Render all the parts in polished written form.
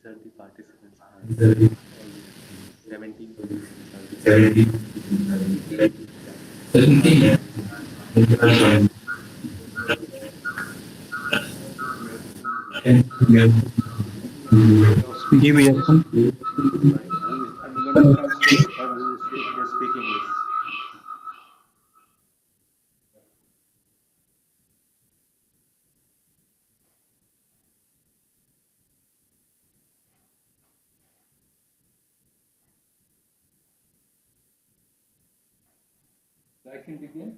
are the participants? 17 participants are there. 17. Give me a Are you going to translate or will you just speak English? I can begin.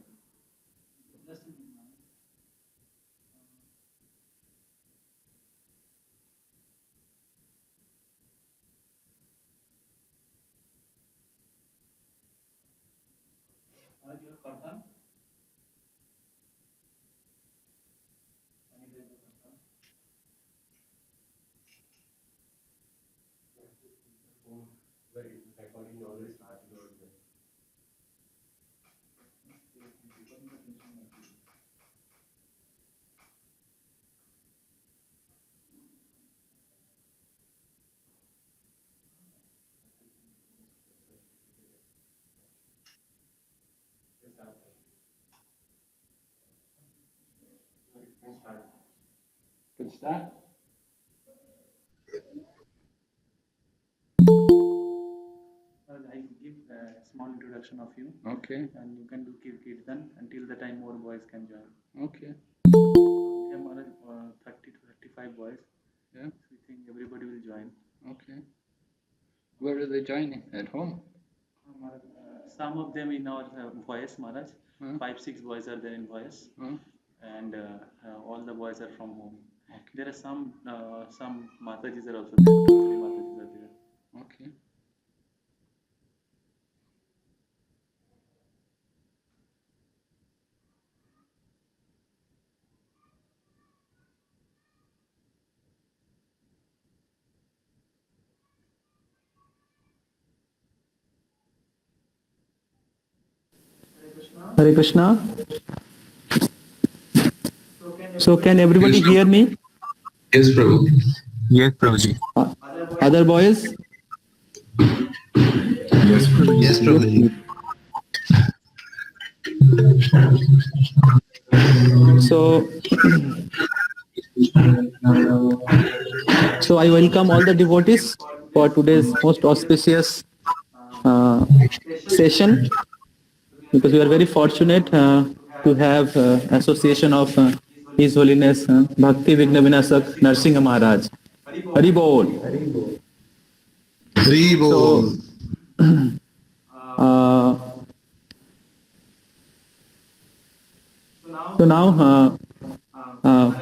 Can start. I give a small introduction of you. Okay. And you can do Kirtan until the time more boys can join. Okay. We have more than 30 to 35 boys. Yeah. So we think everybody will join. Okay. Where are they joining? At home? Some of them in our boys, Maharaj. 5, 6 boys are there in boys. And all the boys are from home. Okay. There are some Matajis are also there. 2, 3 Matajis are there. Okay. Hare Krishna. So can everybody hear me? Yes, Prabhu. Yes, Prabhuji. Other boys? Yes, Prabhu. Yes, Prabhu. So, so I welcome all the devotees for today's most auspicious session, because we are very fortunate to have association of His Holiness Bhakti Vigna Vinasak Narsingha Maharaj. Hari Bol. Hari Bol. So, so now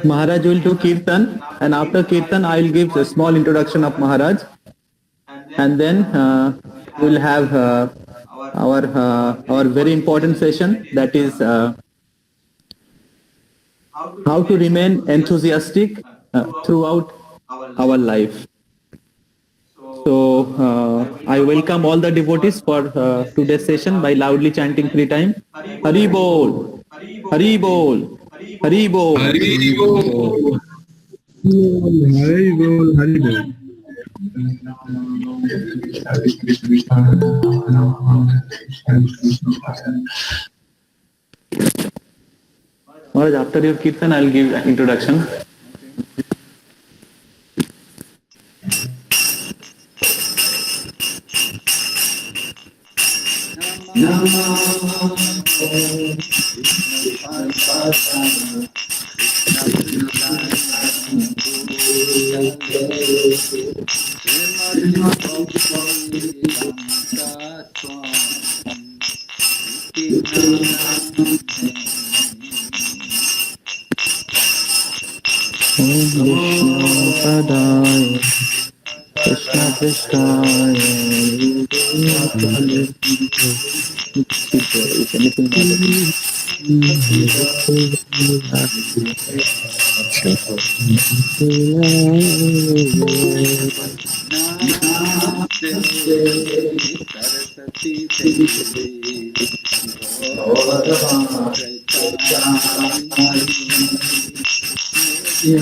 Maharaj will do Kirtan, and after Kirtan I will give a small introduction of Maharaj, and then we'll have our very important session, that is how to remain enthusiastic throughout our life. So I welcome all the devotees for today's session by loudly chanting 3 times. Hari Bol, Hari Bol, Hari Bol. Hari Bol. Hari Bol. Hari Bol. Maharaj, after your kirtan, I'll give introduction. Krishna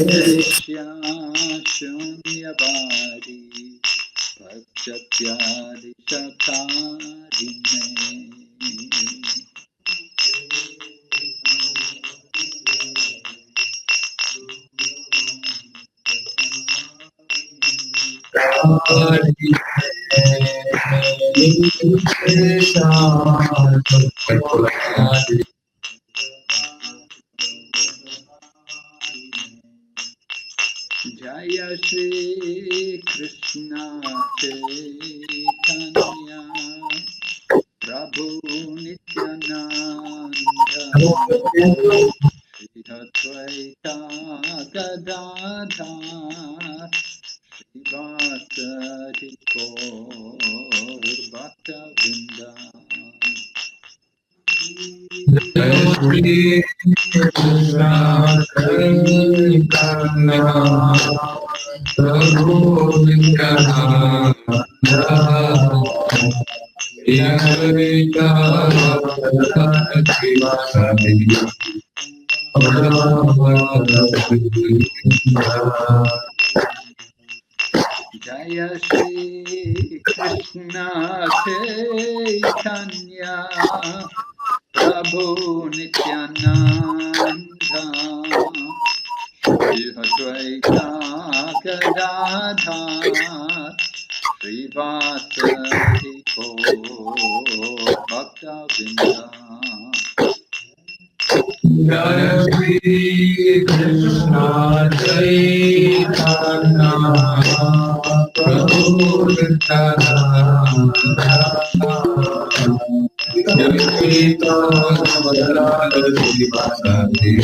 Krishna Shunyabadi Jaya Shri Krishna Chaitanya Prabhu Nityananda Shri Advaita Gadadhar Srivasadi Gaur Bhakta Vrinda. Jai Shri Krishna Chaitanya Prabhu Nityananda Shri Advaita Srivasadi Jaya Shri Krishna Chaitanya Prabhu Nityananda Shri Advaita Gadadhar Srivasadi Gaur Bhakta Vrinda. Jai Shri Krishna Chaitanya Prabhu Nityananda Shri Advaita Gadadhar Srivasadi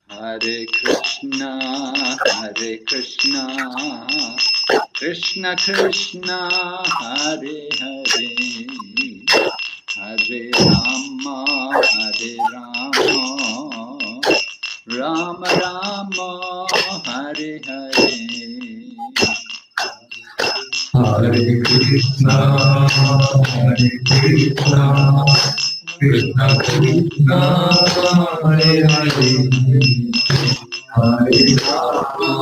Hare Krishna, Hare Krishna, Krishna Krishna, Hare Hare, Hare Rama, Hare Rama, Rama Rama, Hare Hare. Hare Krishna, Hare Krishna, Krishna Krishna, Hare Hare, Hare Rama,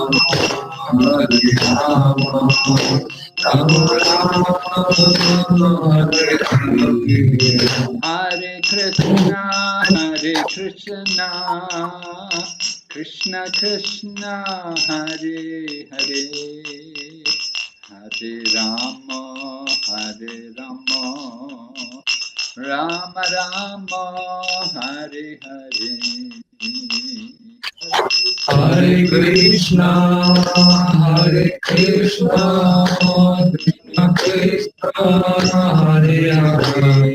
Hare Rama, Rama Rama, Hare Hare. Hare Krishna, Hare Krishna, Krishna Krishna, Hare Hare, Hare Rama, Hare Rama, Rama Rama, Hare Hare. Hare Krishna, Hare Krishna, Krishna Krishna, Hare Hare,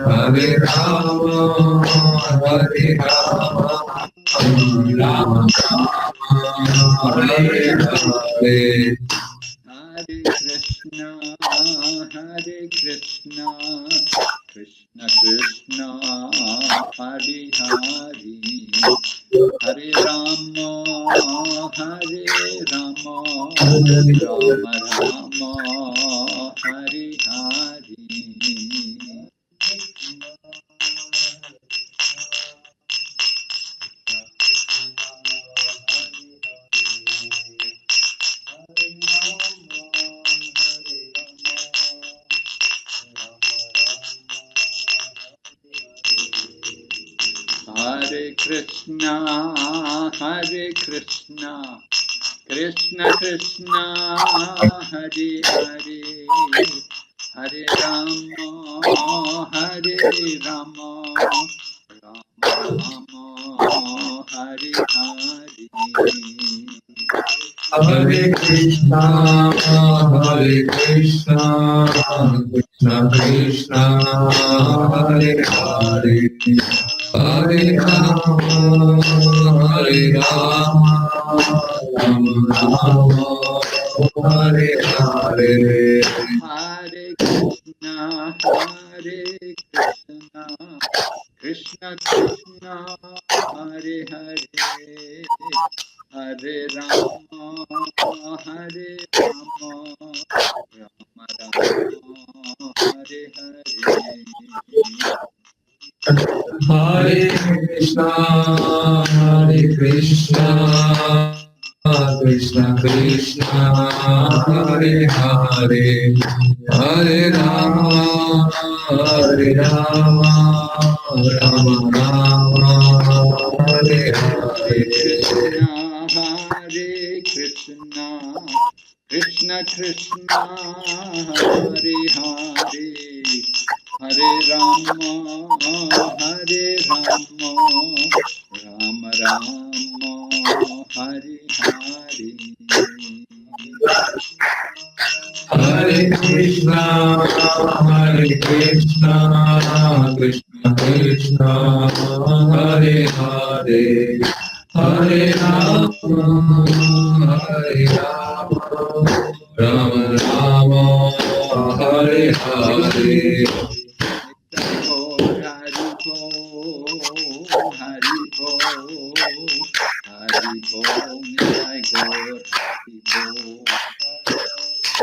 Hare Rama, Hare Rama, Rama Rama, Hare Hare. Hare Krishna, Hare Krishna, Krishna Krishna, Hare Hare, Hare Rama, Hare Rama, Rama Rama, Hare Hare. Hare Krishna, Hare Krishna, Krishna Krishna, Hare Hare, Hare Rama, Hare Rama, Rama Rama, Hare Hare. Hare Krishna, Hare Krishna, Krishna Krishna, Hare Hare, Hare Rama, Hare Rama, Rama Rama, Hare Hare. Hare Krishna, Hare Krishna, Krishna Krishna, Hare Hare, Hare Rama, Hare Rama, Rama Rama, Hare Hare. Hare Krishna, Hare Krishna, Krishna Krishna, Hare Hare, Hare Rama, Hare Rama, Rama Rama, Hare Hare. Hare Krishna, Krishna Krishna, Hare Hare, Hare Rama, Hare Rama, Rama Rama, Hare Hare. Hare Krishna, Hare Krishna, Krishna Krishna, Hare Hare, Hare Rama, Hare Rama, Rama Rama, Hare Hare. Hari Bol, Hari Bol, Hari Bol,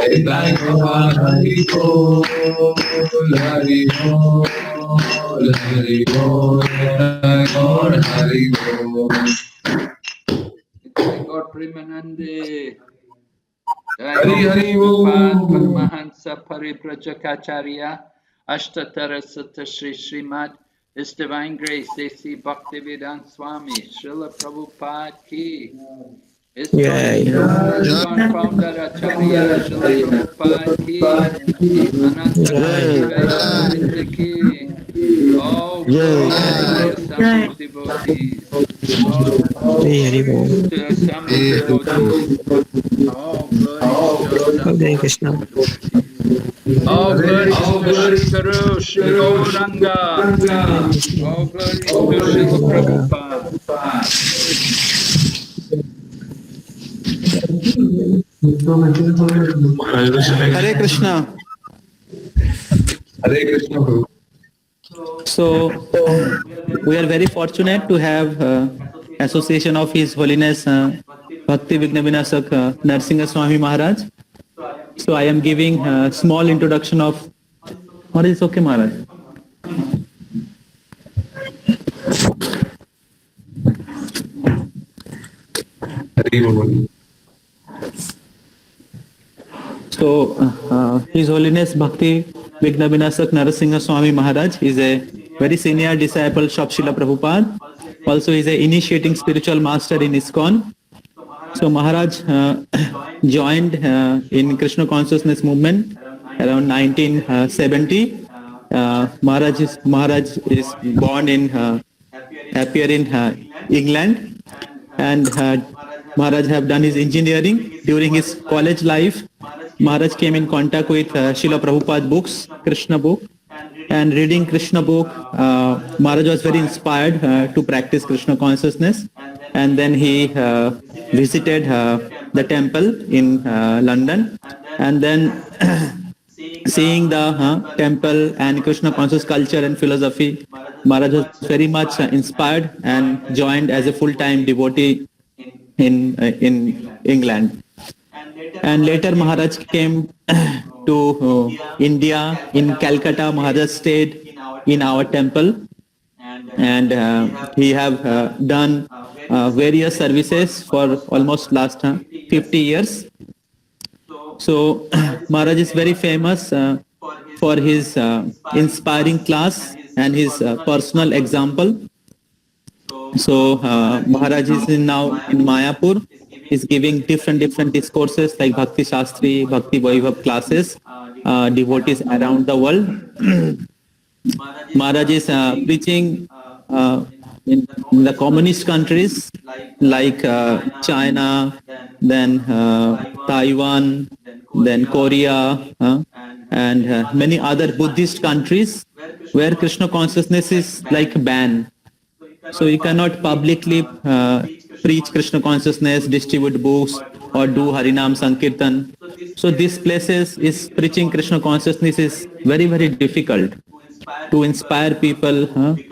Nittai Gaur, Hari Bol. Nittai Gaur, Hari Bol, Hari Bol, Hari Bol, Nittai Gaur, Hari Bol. Nittai Gaur Premanande. Hari Hari Bol. Paramahansa Paribrajacharya Ashtatara Sutta Sri Srimad His Divine Grace A.C. Bhaktivedanta Swami Srila Prabhupada Ki ISKCON Founder Acharya Srila Prabhupada Ki Ananta Koti Vaishnava Ki all glory to the assembled devotees. All glory to the assembled devotees. All glory to the assembled devotees. All glory to Jagadguru Shri Gauranga. All glory to Srila Prabhupada. Hare Krishna. Hare Krishna. So we are very fortunate to have association of His Holiness Bhakti Vignavinashak Narsinga Swami Maharaj. So I am giving a small introduction of. What is okay, Maharaj? So His Holiness Bhakti Vignavinashak Narasingha Swami Maharaj is a very senior disciple of Srila Prabhupada. Also is a initiating spiritual master in ISKCON. So Maharaj joined in Krishna consciousness movement around 1970. Maharaj is born in appear in England, and Maharaj have done his engineering. During his college life, Maharaj came in contact with Srila Prabhupada books, Krishna book, and reading Krishna book, Maharaj was very inspired to practice Krishna consciousness, and then he visited the temple in London, and then seeing the temple and Krishna conscious culture and philosophy, Maharaj was very much inspired and joined as a full-time devotee in England. And later Maharaj came to India. In Calcutta, Maharaj stayed in our temple, and he have done various services for almost last 50 years. So Maharaj is very famous for his inspiring class and his personal example. So Maharaj is now in Mayapur, is giving different discourses like Bhakti Shastri, Bhakti Vaibhav classes, devotees around the world. Maharaj is preaching in the communist countries like China, then Taiwan, then Korea, and many other Buddhist countries where Krishna consciousness is like banned. So you cannot publicly preach Krishna consciousness, distribute books, or do Harinam Sankirtan. So these places is preaching Krishna consciousness is very difficult. To inspire people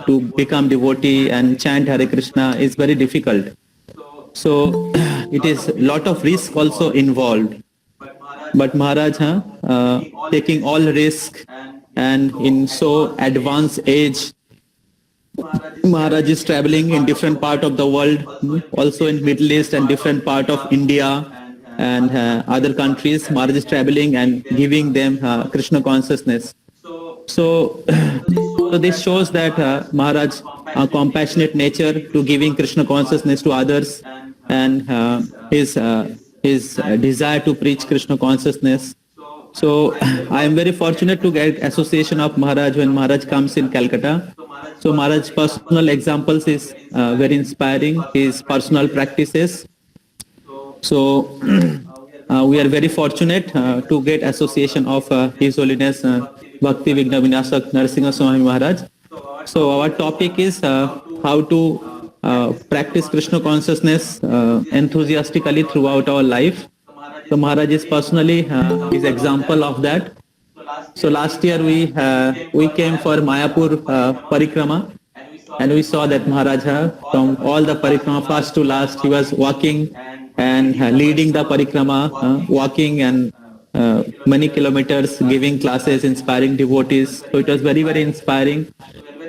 to become devotee and chant Hare Krishna is very difficult. So it is lot of risk also involved. But Maharaj taking all risk, and in so advanced age, Maharaj is traveling in different part of the world, also in Middle East and different part of India and other countries. Maharaj is traveling and giving them Krishna consciousness. So, so this shows that Maharaj compassionate nature to giving Krishna consciousness to others, and his desire to preach Krishna consciousness. So I am very fortunate to get association of Maharaj when Maharaj comes in Calcutta. So Maharaj's personal examples is very inspiring. His personal practices. So we are very fortunate to get association of His Holiness Bhakti Vigna Vinasak Narasimha Swami Maharaj. So our topic is how to practice Krishna consciousness enthusiastically throughout our life. So Maharaj is personally is example of that. So last year we came for Mayapur parikrama, and we saw that Maharaj from all the parikrama first to last he was walking and leading the parikrama, walking and many kilometers, giving classes, inspiring devotees. So it was very inspiring.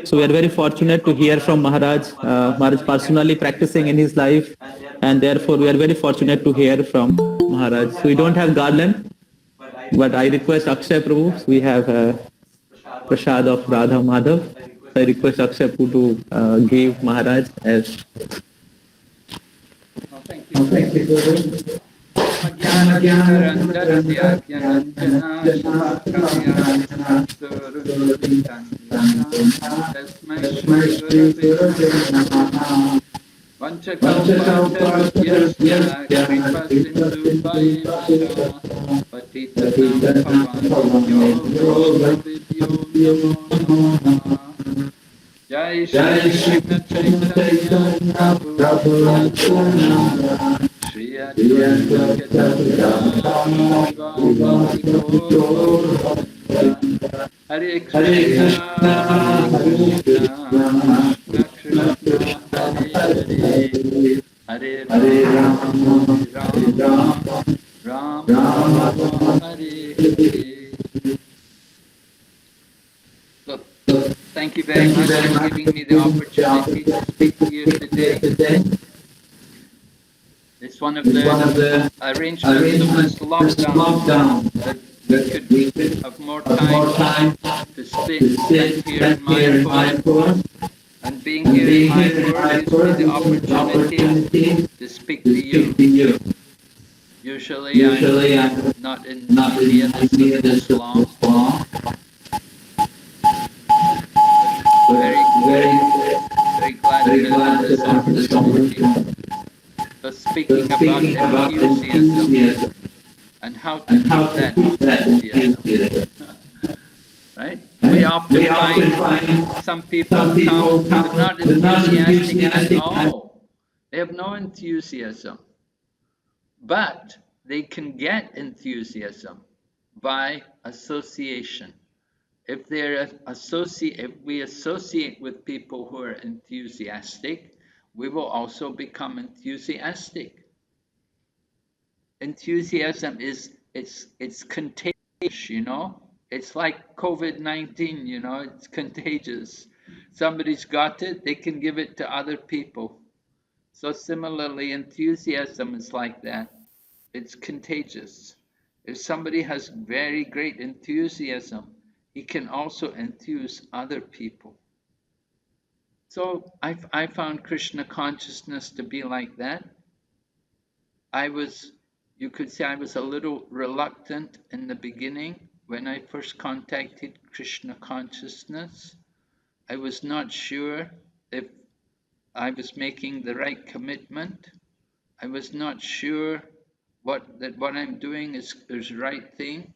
So we are very fortunate to hear from Maharaj, Maharaj personally practicing in his life, and therefore we are very fortunate to hear from Maharaj. So we don't have garland, but I request Akshay Prabhu, we have Prasad of Radha Madhav. I request Akshay Prabhu to give Maharaj as. Thank you. Ajnanatimirandasya Gyananjana Shalakaya Tasmai Shri Gurave Namaha Vanchakalpatarubhyasya Kripa Sindhubhayasya Patitanam Pavanebhyo Namo Namaha Jai Shri Krishna Chaitanya Prabhu Nityananda Shri Advaita Gadadara Hare Krishna Krishna Krishna Hare Ram Hare Hare. Look, thank you very much for giving me the opportunity to speak to you today. It's one of the arrangements of this lockdown that we could have more time to spend here in Mayapur. And being here in Mayapur gives me the opportunity to speak to you. Usually I'm not in India this long. Very glad to have this opportunity. But speaking about enthusiasm and how to keep that enthusiasm. Right? We often find some people come not enthusiastic at all. They have no enthusiasm. But they can get enthusiasm by association. If we associate with people who are enthusiastic, we will also become enthusiastic. Enthusiasm it's contagious, you know. It's like COVID-19, you know, it's contagious. Somebody's got it, they can give it to other people. So similarly, enthusiasm is like that. It's contagious. If somebody has very great enthusiasm, he can also enthuse other people. So I found Krishna consciousness to be like that. You could say I was a little reluctant in the beginning when I first contacted Krishna consciousness. I was not sure if I was making the right commitment. I was not sure that what I'm doing is the right thing.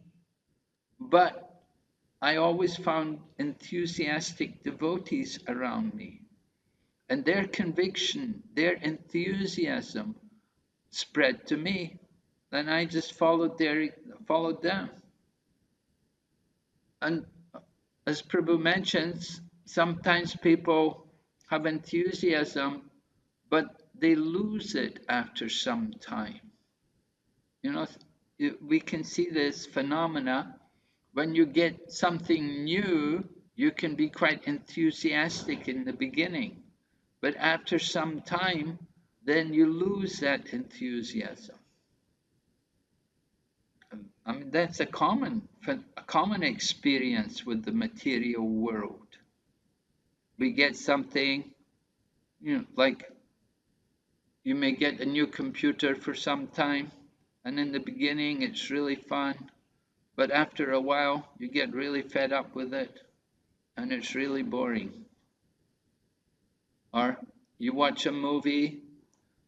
But I always found enthusiastic devotees around me. And their conviction, their enthusiasm spread to me. Then I just followed them. And as Prabhu mentions, sometimes people have enthusiasm, but they lose it after some time. You know, we can see this phenomena when you get something new, you can be quite enthusiastic in the beginning, but after some time, then you lose that enthusiasm. I mean, that's a common experience with the material world. We get something, like you may get a new computer for some time, and in the beginning it's really fun, but after a while you get really fed up with it, and it's really boring. Or you watch the movie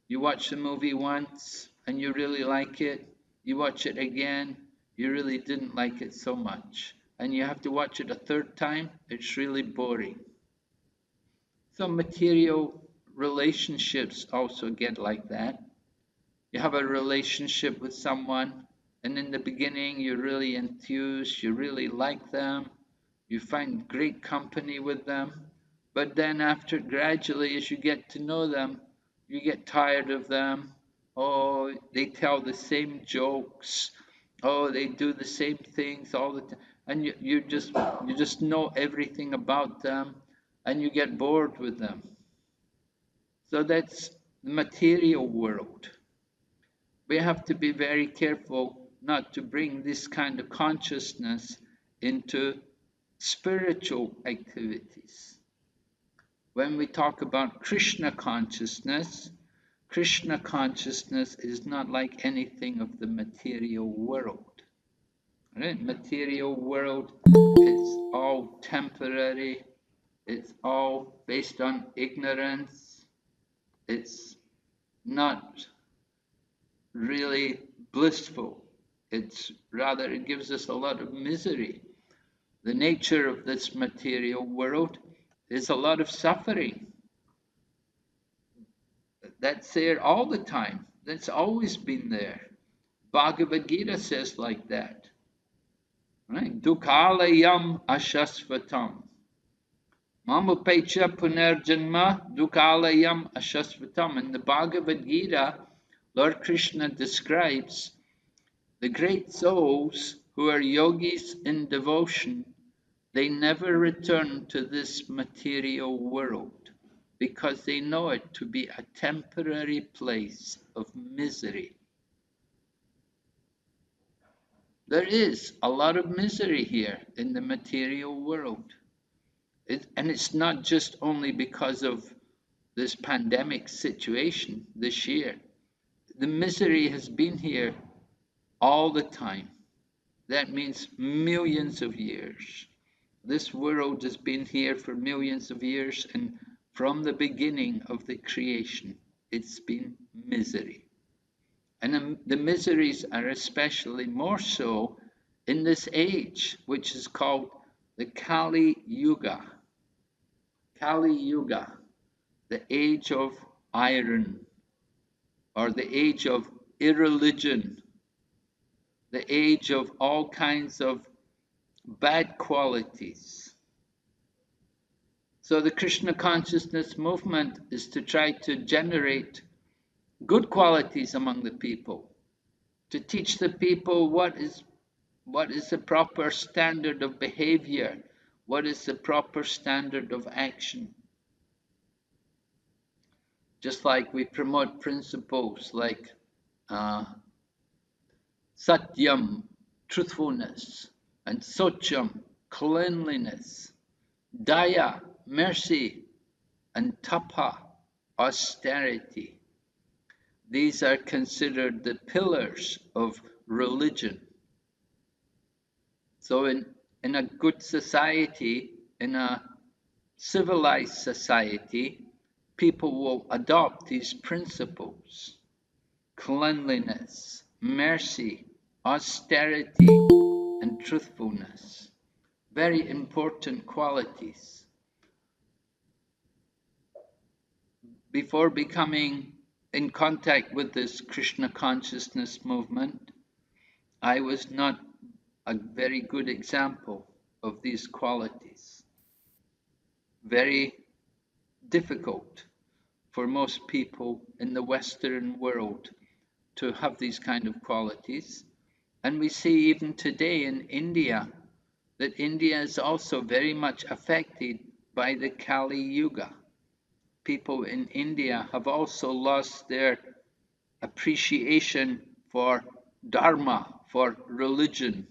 once, and you really like it. You watch it again, you really didn't like it so much. And you have to watch it a third time, it's really boring. So material relationships also get like that. You have a relationship with someone, and in the beginning you're really enthused, you really like them, you find great company with them, but then after gradually as you get to know them, you get tired of them. Oh, they tell the same jokes. Oh, they do the same things all the time. And you just know everything about them, and you get bored with them. So that's the material world. We have to be very careful not to bring this kind of consciousness into spiritual activities. When we talk about Krishna consciousness is not like anything of the material world. Right? Material world, it's all temporary, it's all based on ignorance, it's not really blissful. It's rather, it gives us a lot of misery. The nature of this material world is a lot of suffering. That's there all the time. That's always been there. Bhagavad Gita says like that. Right? Dukhalayam ashasvatam. Mamupecha punerjanma dukhalayam ashasvatam. In the Bhagavad Gita, Lord Krishna describes the great souls who are yogis in devotion. They never return to this material world because they know it to be a temporary place of misery. There is a lot of misery here in the material world. And it's not just only because of this pandemic situation this year. The misery has been here all the time. That means millions of years. This world has been here for millions of years, and from the beginning of the creation, it's been misery. And the miseries are especially more so in this age, which is called the Kali Yuga. Kali Yuga, the age of iron, or the age of irreligion, the age of all kinds of bad qualities. So the Krishna consciousness movement is to try to generate good qualities among the people, to teach the people what is the proper standard of behavior, what is the proper standard of action. Just like we promote principles like satyam, truthfulness, and socham, cleanliness, daya, mercy, and tapa, austerity. These are considered the pillars of religion. So in a good society, in a civilized society, people will adopt these principles: cleanliness, mercy, austerity, and truthfulness. Very important qualities. Before becoming in contact with this Krishna consciousness movement, I was not a very good example of these qualities. Very difficult for most people in the Western world to have these kind of qualities. And we see even today in India, that India is also very much affected by the Kali Yuga. People in India have also lost their appreciation for dharma, for religion.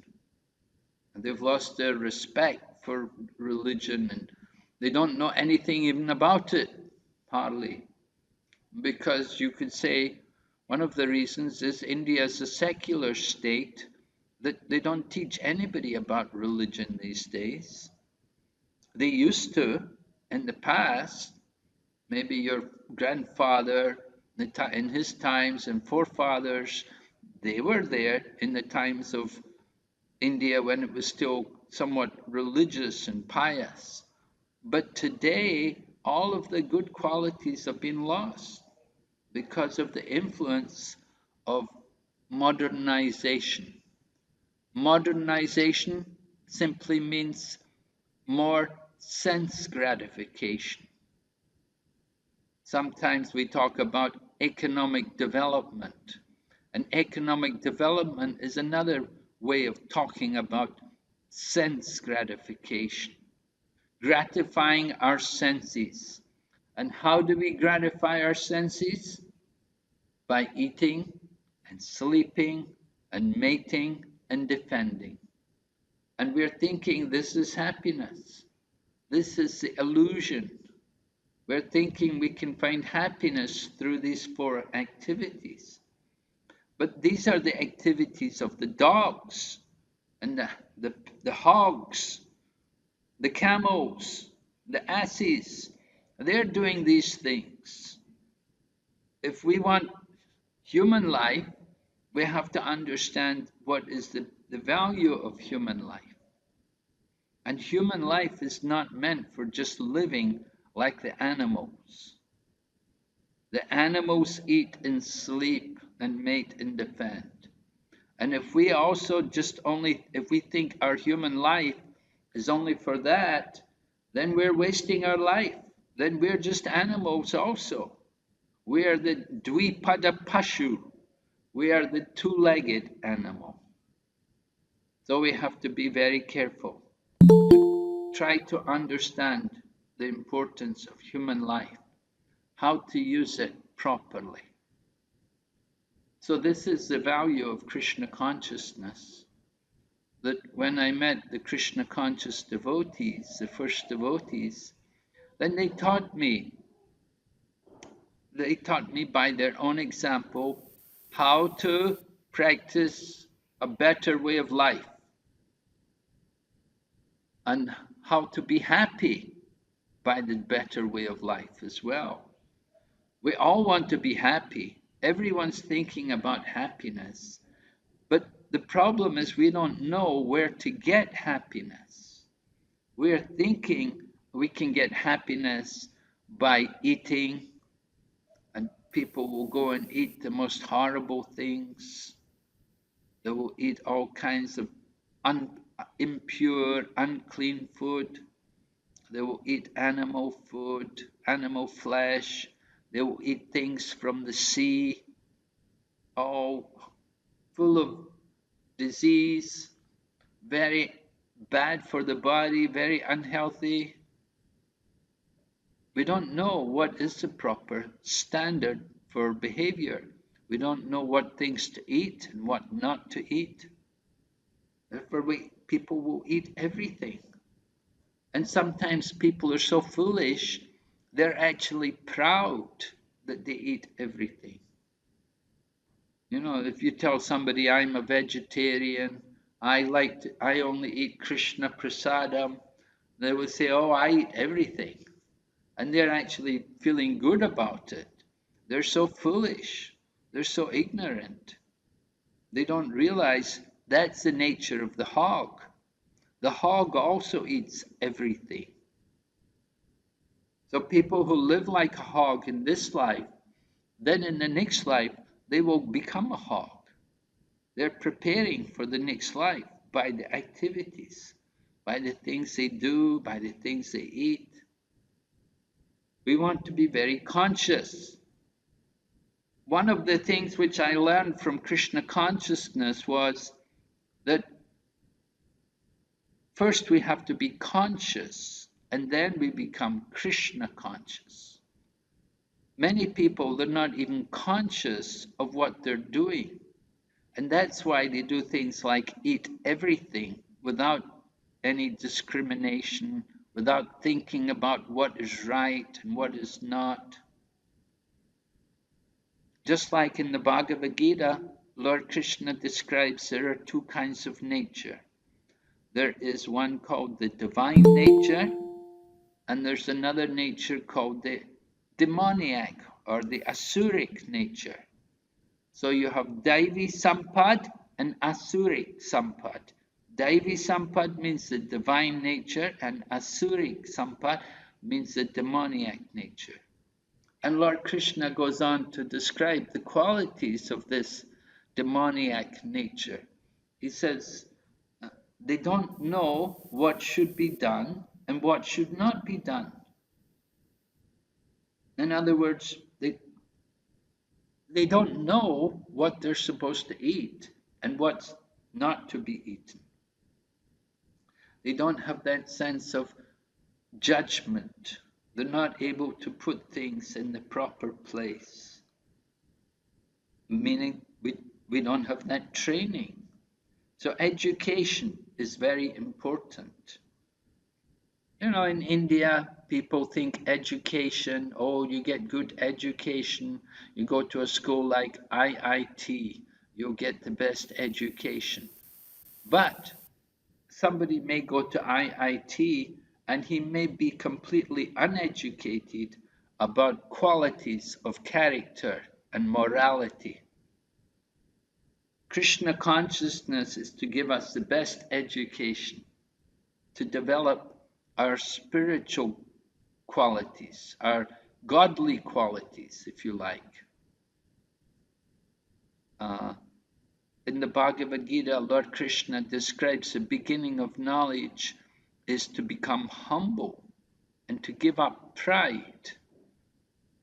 And they've lost their respect for religion, and they don't know anything even about it, hardly. Because you could say one of the reasons is India is a secular state, that they don't teach anybody about religion these days. They used to in the past. Maybe your grandfather in his times and forefathers, they were there in the times of India when it was still somewhat religious and pious. But today, all of the good qualities have been lost because of the influence of modernization. Modernization simply means more sense gratification. Sometimes we talk about economic development. And economic development is another way of talking about sense gratification, gratifying our senses. And how do we gratify our senses? By eating and sleeping and mating and defending. And we're thinking this is happiness. This is the illusion. We're thinking we can find happiness through these four activities. But these are the activities of the dogs and the hogs, the camels, the asses. They're doing these things. If we want human life, we have to understand what is the value of human life. And human life is not meant for just living like the animals. The animals eat and sleep and mate and defend. And if we also if we think our human life is only for that, then we're wasting our life. Then we're just animals also. We are the Dvipada Pashu. We are the two-legged animal. So we have to be very careful to try to understand the importance of human life, how to use it properly. So this is the value of Krishna consciousness, that when I met the Krishna conscious devotees, the first devotees, then they taught me by their own example how to practice a better way of life and how to be happy by the better way of life as well. We all want to be happy. Everyone's thinking about happiness. But the problem is we don't know where to get happiness. We're thinking we can get happiness by eating, and people will go and eat the most horrible things. They will eat all kinds of impure, unclean food. They will eat animal food, animal flesh. They will eat things from the sea, all full of disease, very bad for the body, very unhealthy. We don't know what is the proper standard for behavior. We don't know what things to eat and what not to eat. Therefore, people will eat everything. And sometimes people are so foolish, they're actually proud that they eat everything. You know, if you tell somebody I'm a vegetarian, I only eat Krishna prasadam, they will say, oh, I eat everything. And they're actually feeling good about it. They're so foolish. They're so ignorant. They don't realize that's the nature of the hog. The hog also eats everything. So people who live like a hog in this life, then in the next life, they will become a hog. They're preparing for the next life by the activities, by the things they do, by the things they eat. We want to be very conscious. One of the things which I learned from Krishna consciousness was that First, we have to be conscious, and then we become Krishna conscious. Many people, they're not even conscious of what they're doing. And that's why they do things like eat everything without any discrimination, without thinking about what is right and what is not. Just like in the Bhagavad Gita, Lord Krishna describes there are two kinds of nature. There is one called the divine nature, and there's another nature called the demoniac or the asuric nature. So you have Daivi Sampad and Asuric Sampad. Daivi Sampad means the divine nature, and Asuric Sampad means the demoniac nature. And Lord Krishna goes on to describe the qualities of this demoniac nature. He says, they don't know what should be done and what should not be done. In other words, they don't know what they're supposed to eat and what's not to be eaten. They don't have that sense of judgment. They're not able to put things in the proper place, meaning we don't have that training. So education is very important. You know, in India, people think education, oh, you get good education, you go to a school like IIT, you'll get the best education. But somebody may go to IIT and he may be completely uneducated about qualities of character and morality. Krishna consciousness is to give us the best education, to develop our spiritual qualities, our godly qualities, if you like. In the Bhagavad Gita, Lord Krishna describes the beginning of knowledge is to become humble and to give up pride.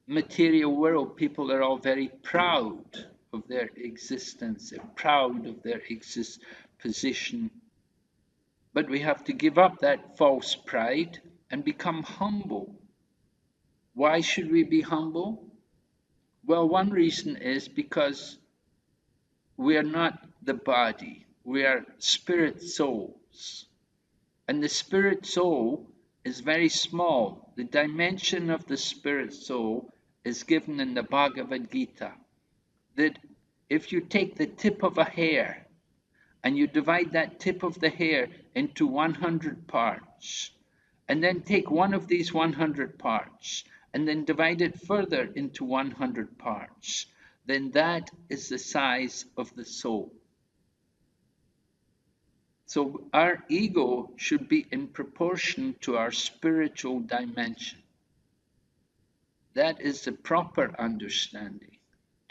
Material world, people are all very proud of their existence, they're proud of their position. But we have to give up that false pride and become humble. Why should we be humble? Well, one reason is because we are not the body, we are spirit souls. And the spirit soul is very small. The dimension of the spirit soul is given in the Bhagavad Gita. That if you take the tip of a hair and you divide that tip of the hair into 100 parts, and then take one of these 100 parts, and then divide it further into 100 parts, then that is the size of the soul. So our ego should be in proportion to our spiritual dimension. That is the proper understanding.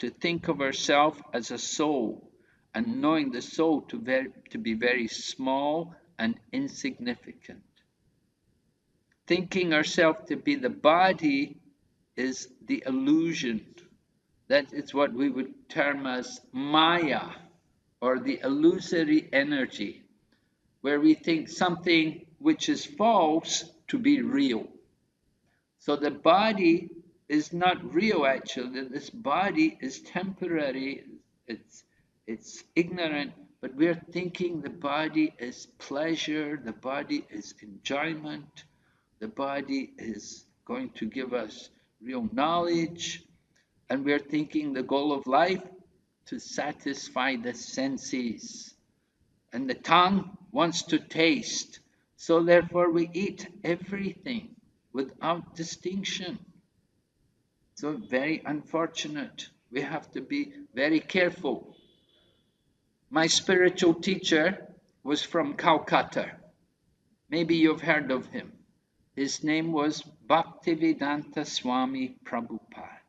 To think of ourselves as a soul, and knowing the soul to be very small and insignificant. Thinking ourselves to be the body is the illusion. That is what we would term as Maya, or the illusory energy, where we think something which is false to be real. So the body is not real actually, this body is temporary, it's ignorant, but we're thinking the body is pleasure, the body is enjoyment, the body is going to give us real knowledge, and we're thinking the goal of life to satisfy the senses. And the tongue wants to taste, so therefore we eat everything without distinction. So very unfortunate. We have to be very careful. My spiritual teacher was from Calcutta. Maybe you've heard of him. His name was Bhaktivedanta Swami Prabhupada.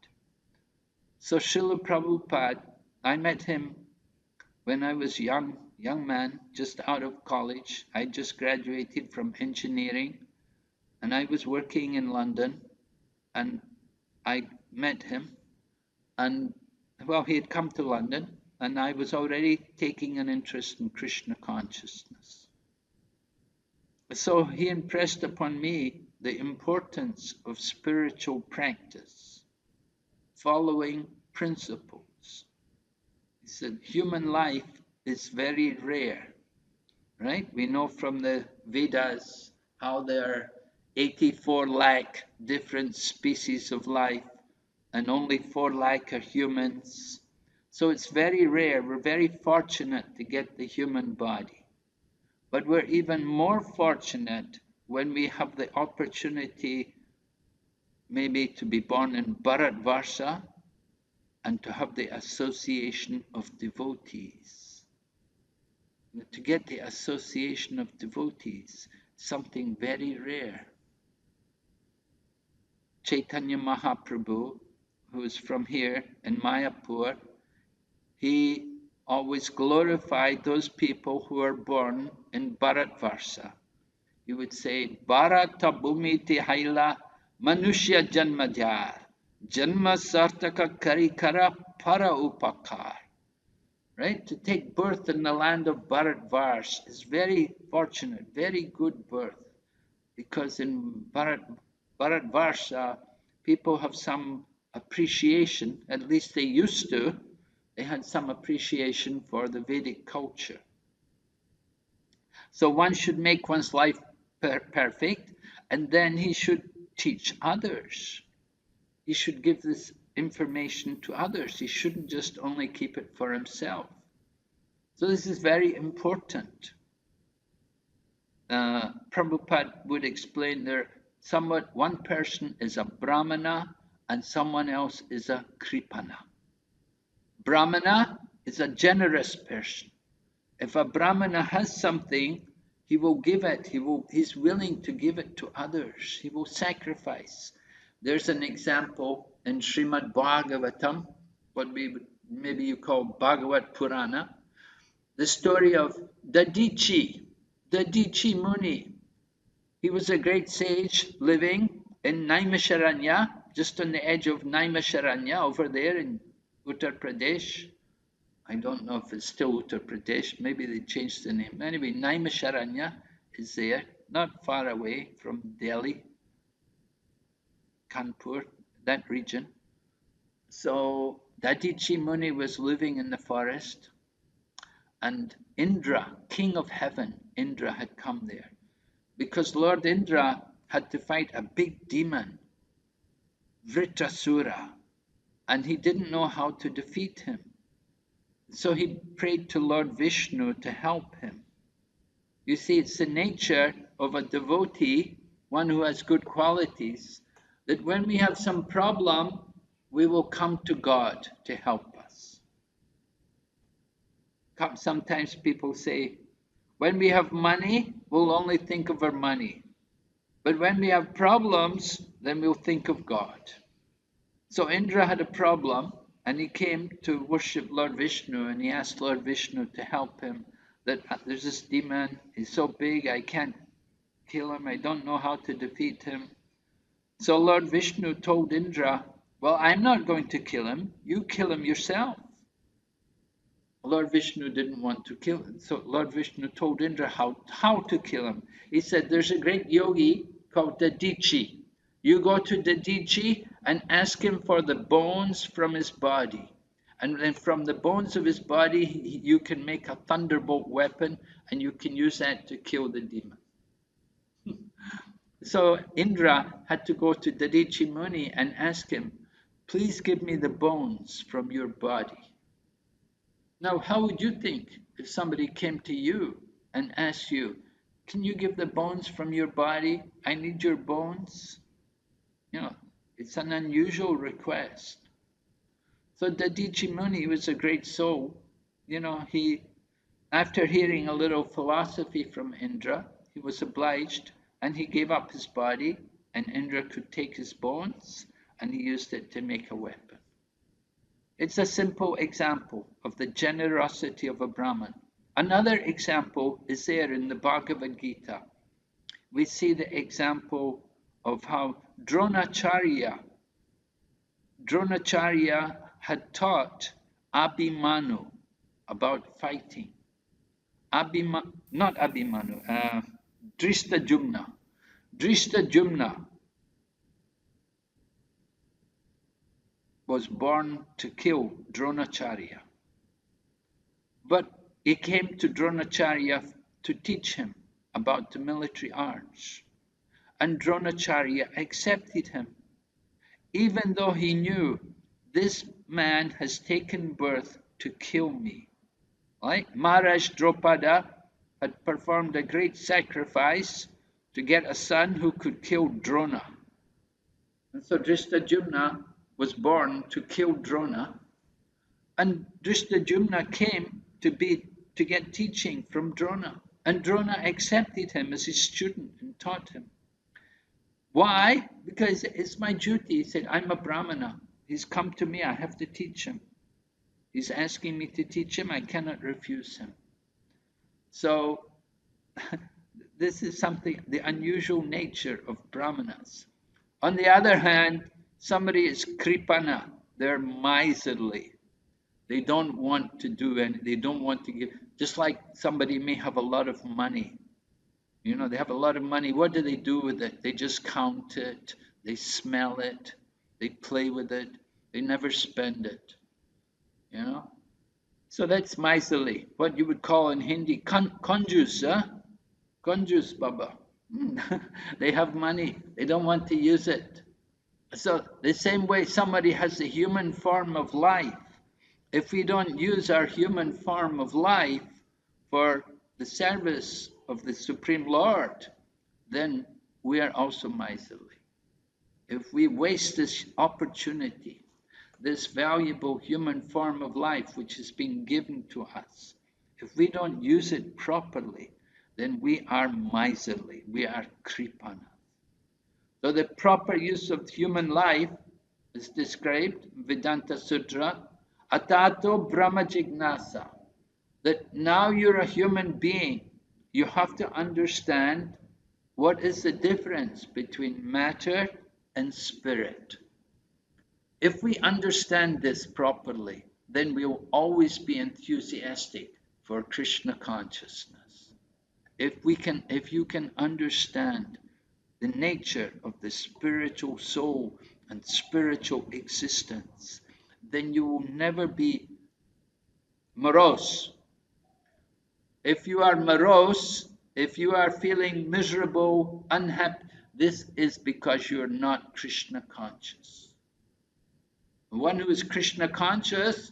So Srila Prabhupada, I met him when I was young man, just out of college. I just graduated from engineering, and I was working in London, and I met him, and well, he had come to London, and I was already taking an interest in Krishna consciousness. So he impressed upon me the importance of spiritual practice, following principles. He said, human life is very rare, right? We know from the Vedas how there are 84 lakh different species of life, and only 4 lakh are humans. So it's very rare. We're very fortunate to get the human body. But we're even more fortunate when we have the opportunity maybe to be born in Bharatvarsha and to have the association of devotees. To get the association of devotees, something very rare. Chaitanya Mahaprabhu, who is from here in Mayapur, he always glorified those people who are born in Bharatvarsha. He would say, Bharata Bhumiti Haila Manushya Janmadhyar Janma Sartaka Karikara Para Upakar. Right? To take birth in the land of Bharatvarsh is very fortunate, very good birth. Because in Bharatvarsha, people have some appreciation, at least they used to, they had some appreciation for the Vedic culture. So one should make one's life perfect, and then he should teach others. He should give this information to others. He shouldn't just only keep it for himself. So this is very important. Prabhupada would explain there somewhat one person is a Brahmana and someone else is a Kripana. Brahmana is a generous person. If a Brahmana has something, he will give it. He's willing to give it to others. He will sacrifice. There's an example in Srimad Bhagavatam, what maybe you call Bhagavat Purana, the story of Dadichi Muni. He was a great sage living in Naimisharanya, just on the edge of Naimisharanya over there in Uttar Pradesh. I don't know if it's still Uttar Pradesh, maybe they changed the name. Anyway, Naimisharanya is there, not far away from Delhi, Kanpur, that region. So Dadichi Muni was living in the forest, and Indra, king of heaven, Indra had come there. Because Lord Indra had to fight a big demon, Vritrasura, and he didn't know how to defeat him. So he prayed to Lord Vishnu to help him. You see, it's the nature of a devotee, one who has good qualities, that when we have some problem, we will come to God to help us. Sometimes people say, when we have money, we'll only think of our money. But when we have problems, then we'll think of God. So Indra had a problem, and he came to worship Lord Vishnu, and he asked Lord Vishnu to help him, that there's this demon, he's so big, I can't kill him, I don't know how to defeat him. So Lord Vishnu told Indra, well, I'm not going to kill him, you kill him yourself. Lord Vishnu didn't want to kill him, so Lord Vishnu told Indra how to kill him. He said, there's a great yogi called Dadichi. You go to Dadichi and ask him for the bones from his body. And then from the bones of his body, you can make a thunderbolt weapon, and you can use that to kill the demon. So Indra had to go to Dadichi Muni and ask him, please give me the bones from your body. Now, how would you think if somebody came to you and asked you, can you give the bones from your body? I need your bones. You know, it's an unusual request. So Dadichi Muni was a great soul. You know, after hearing a little philosophy from Indra, he was obliged, and he gave up his body, and Indra could take his bones, and he used it to make a weapon. It's a simple example of the generosity of a Brahmin. Another example is there in the Bhagavad Gita. We see the example of how Dronacharya had taught Abhimanyu about fighting. Drishtajumna. Drishtajumna was born to kill Dronacharya. But he came to Dronacharya to teach him about the military arts. And Dronacharya accepted him, even though he knew this man has taken birth to kill me. Right? Maharaj Drupada had performed a great sacrifice to get a son who could kill Drona. And so Drishtajumna was born to kill Drona. And Drishtajumna came to get teaching from Drona. And Drona accepted him as his student and taught him. Why? Because it's my duty. He said, I'm a Brahmana. He's come to me, I have to teach him. He's asking me to teach him, I cannot refuse him. So this is something, the unusual nature of Brahmanas. On the other hand, somebody is kripana, they're miserly. They don't want to do anything, they don't want to give, just like somebody may have a lot of money. You know, they have a lot of money. What do they do with it? They just count it, they smell it, they play with it, they never spend it. You know? So that's miserly. What you would call in Hindi, conjus, huh? Conjus, Baba. They have money, they don't want to use it. So the same way somebody has the human form of life, if we don't use our human form of life for the service of the Supreme Lord, then we are also miserly. If we waste this opportunity, this valuable human form of life which has been given to us, if we don't use it properly, then we are miserly, we are kripana. So the proper use of human life is described in Vedanta Sutra, Atato Brahma Jignasa, that now you're a human being, you have to understand what is the difference between matter and spirit. If we understand this properly, then we will always be enthusiastic for Krishna consciousness. If you can understand the nature of the spiritual soul and spiritual existence, then you will never be morose. If you are morose, if you are feeling miserable, unhappy, this is because you are not Krishna conscious. One who is Krishna conscious,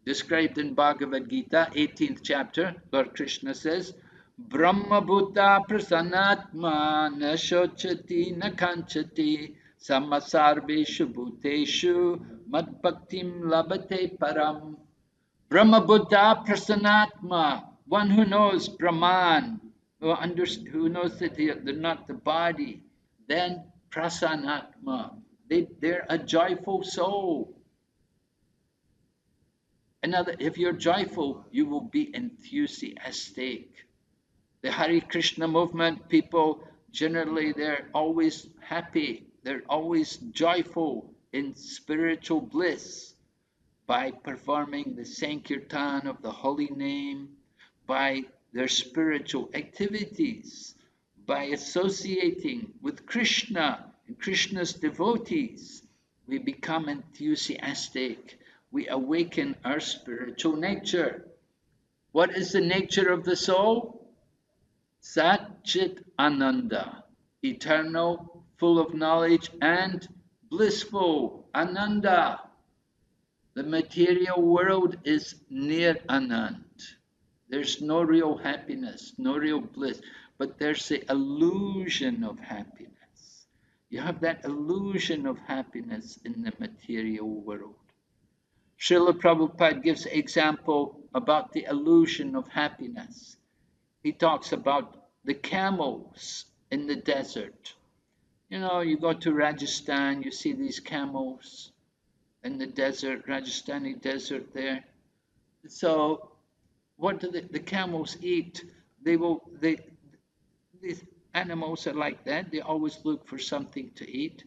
described in Bhagavad Gita, 18th chapter, Lord Krishna says, Brahma Bhuta Prasanatma na shochati na kanchati samasarveshu bhuteshu mad bhaktim labate param. Brahma Buddha Prasanatma, one who knows Brahman, who knows that they're not the body, then Prasanatma, they're a joyful soul. Another, if you're joyful, you will be enthusiastic. The Hare Krishna movement people, generally, they're always happy, they're always joyful in spiritual bliss. By performing the Sankirtan of the holy name, by their spiritual activities, by associating with Krishna and Krishna's devotees, we become enthusiastic. We awaken our spiritual nature. What is the nature of the soul? Sat Chit Ananda, eternal, full of knowledge, and blissful, Ananda. The material world is near Anand. There's no real happiness, no real bliss, but there's the illusion of happiness. You have that illusion of happiness in the material world. Srila Prabhupada gives an example about the illusion of happiness. He talks about the camels in the desert. You know, you go to Rajasthan, you see these camels in the desert, Rajasthani desert there. So what do the camels eat? These animals are like that. They always look for something to eat.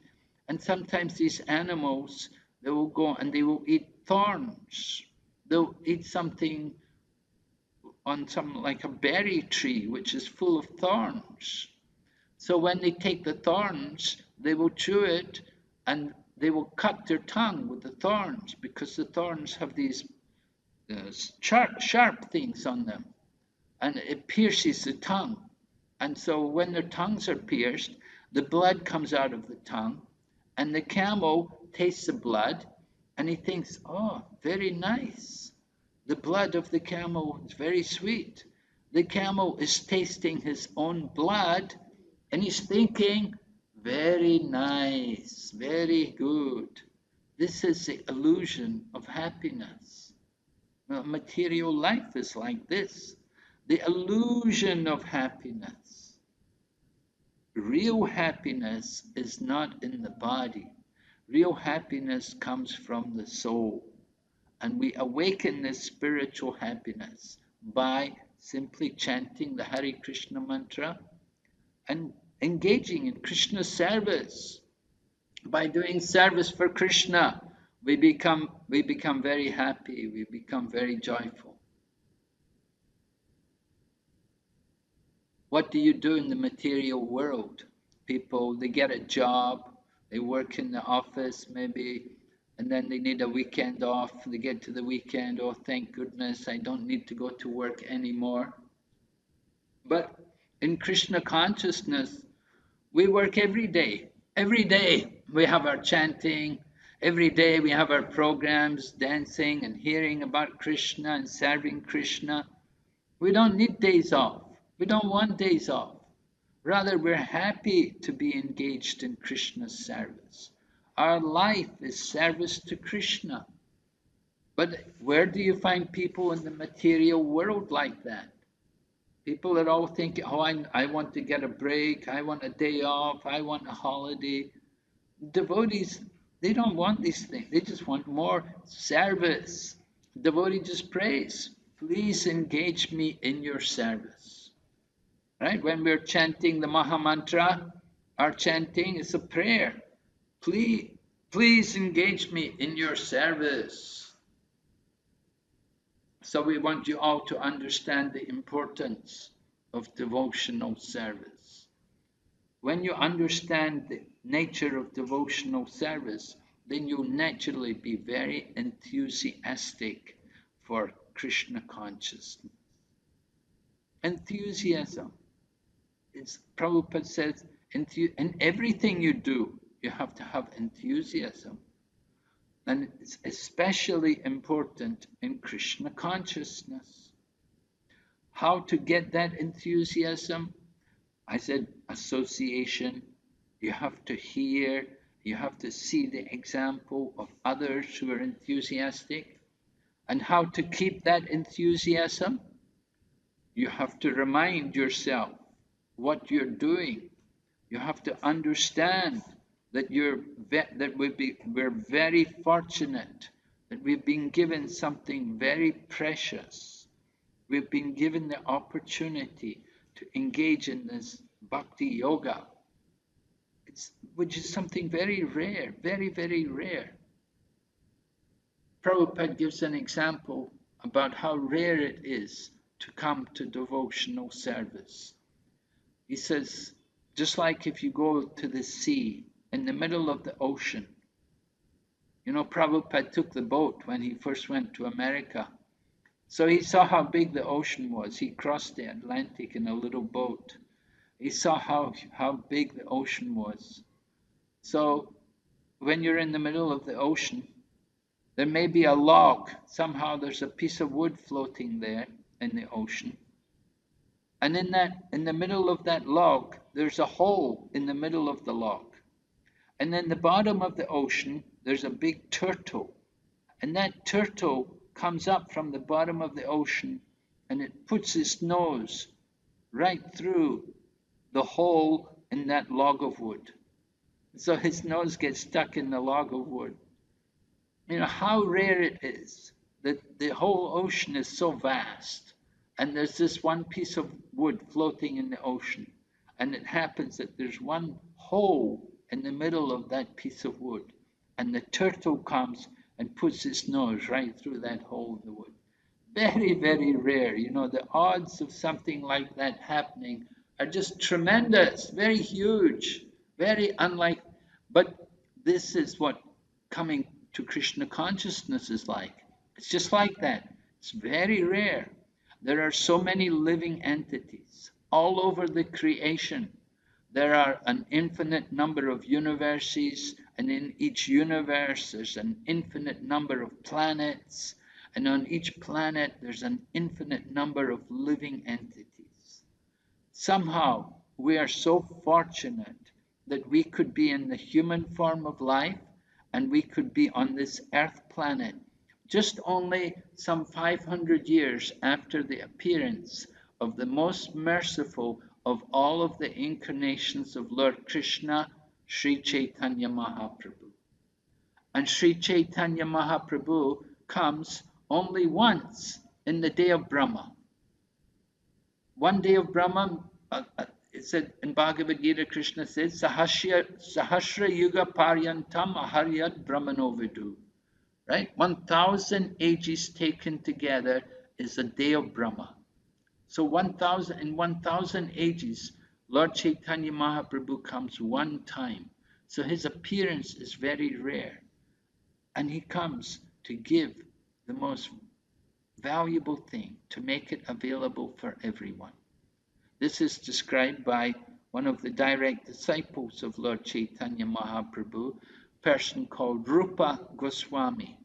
And sometimes these animals, they will go and they will eat thorns. They'll eat something on some, like a berry tree, which is full of thorns. So when they take the thorns, they will chew it and they will cut their tongue with the thorns because the thorns have these sharp things on them and it pierces the tongue. And so when their tongues are pierced, the blood comes out of the tongue and the camel tastes the blood and he thinks, oh, very nice. The blood of the camel is very sweet. The camel is tasting his own blood and he's thinking, very nice, very good. This is the illusion of happiness. Material life is like this. The illusion of happiness. Real happiness is not in the body. Real happiness comes from the soul. And we awaken this spiritual happiness by simply chanting the Hare Krishna mantra and engaging in Krishna service. By doing service for Krishna, we become very happy, we become very joyful. What do you do in the material world? People, they get a job, they work in the office maybe, and then they need a weekend off. They get to the weekend, oh, thank goodness, I don't need to go to work anymore. But in Krishna consciousness, we work every day. Every day we have our chanting. Every day we have our programs, dancing and hearing about Krishna and serving Krishna. We don't need days off. We don't want days off. Rather, we're happy to be engaged in Krishna's service. Our life is service to Krishna. But where do you find people in the material world like that? People are all thinking, oh, I want to get a break, I want a day off, I want a holiday. Devotees, they don't want these things. They just want more service. Devotee just prays, please engage me in your service. Right? When we're chanting the Maha Mantra, our chanting is a prayer. Please engage me in your service. So we want you all to understand the importance of devotional service. When you understand the nature of devotional service, then you'll naturally be very enthusiastic for Krishna consciousness. Enthusiasm. Prabhupada says, in everything you do, you have to have enthusiasm. And it's especially important in Krishna consciousness. How to get that enthusiasm? I said association. You have to hear, you have to see the example of others who are enthusiastic. And how to keep that enthusiasm? You have to remind yourself what you're doing. You have to understand that we're very fortunate, that we've been given something very precious. We've been given the opportunity to engage in this bhakti yoga, which is something very rare, very, very rare. Prabhupada gives an example about how rare it is to come to devotional service. He says, just like if you go to the sea, in the middle of the ocean. You know, Prabhupada took the boat when he first went to America. So he saw how big the ocean was. He crossed the Atlantic in a little boat. He saw how big the ocean was. So when you're in the middle of the ocean, there may be a log. Somehow there's a piece of wood floating there in the ocean. And in the middle of that log, there's a hole in the middle of the log. And in the bottom of the ocean, there's a big turtle. And that turtle comes up from the bottom of the ocean and it puts its nose right through the hole in that log of wood. So his nose gets stuck in the log of wood. You know how rare it is that the whole ocean is so vast and there's this one piece of wood floating in the ocean. And it happens that there's one hole in the middle of that piece of wood, and the turtle comes and puts its nose right through that hole in the wood. Very, very rare. You know, the odds of something like that happening are just tremendous, very huge, very unlike. But this is what coming to Krishna consciousness is like. It's just like that. It's very rare. There are so many living entities all over the creation. There are an infinite number of universes, and in each universe there's an infinite number of planets, and on each planet there's an infinite number of living entities. Somehow we are so fortunate that we could be in the human form of life and we could be on this earth planet just only some 500 years after the appearance of the most merciful of all of the incarnations of Lord Krishna, Sri Chaitanya Mahaprabhu. And Sri Chaitanya Mahaprabhu comes only once in the day of Brahma. One day of Brahma, it said in Bhagavad Gita, Krishna says, Sahasra Yuga Paryantam Aharyad Brahmano Vidu. Right? 1,000 ages taken together is a day of Brahma. So 1,000 ages, Lord Chaitanya Mahaprabhu comes one time. So his appearance is very rare. And he comes to give the most valuable thing, to make it available for everyone. This is described by one of the direct disciples of Lord Chaitanya Mahaprabhu, a person called Rupa Goswami.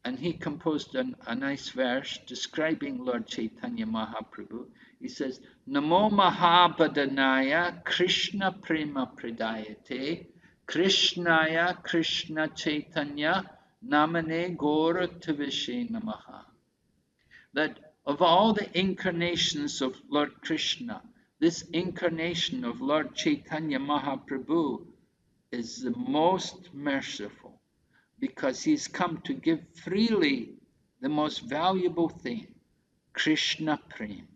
And he composed a nice verse describing Lord Chaitanya Mahaprabhu. He says, Namo Mahabhadanaya Krishna Prema Pradayate Krishnaya Krishna Chaitanya Namane Gora Tavishe Namaha. That of all the incarnations of Lord Krishna, this incarnation of Lord Chaitanya Mahaprabhu is the most merciful, because he's come to give freely the most valuable thing, Krishna Prem.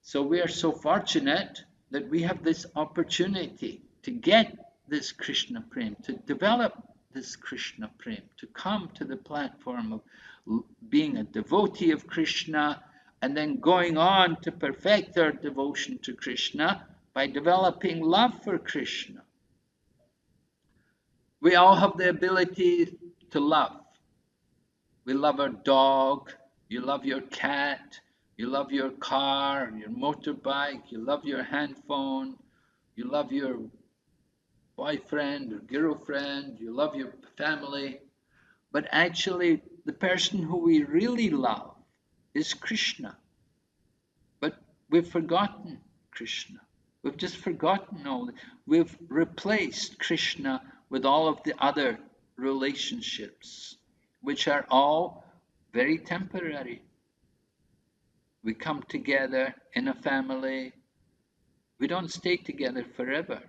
So we are so fortunate that we have this opportunity to get this Krishna Prem, to develop this Krishna Prem, to come to the platform of being a devotee of Krishna and then going on to perfect our devotion to Krishna by developing love for Krishna. We all have the ability to love. We love our dog, you love your cat, you love your car, your motorbike, you love your handphone, you love your boyfriend or girlfriend, you love your family. But actually, the person who we really love is Krishna. But we've forgotten Krishna. We've just forgotten all that. We've replaced Krishna with all of the other relationships, which are all very temporary. We come together in a family. We don't stay together forever.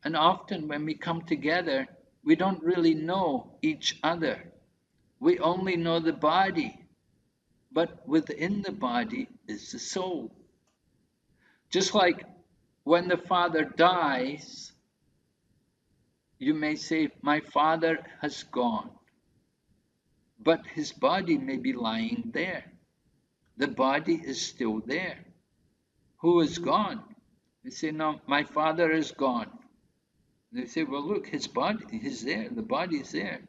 And often when we come together, we don't really know each other. We only know the body, but within the body is the soul. Just like when the father dies, you may say, my father has gone, but his body may be lying there. The body is still there. Who is gone? They say, no, my father is gone. They say, well, look, his body is there. The body is there.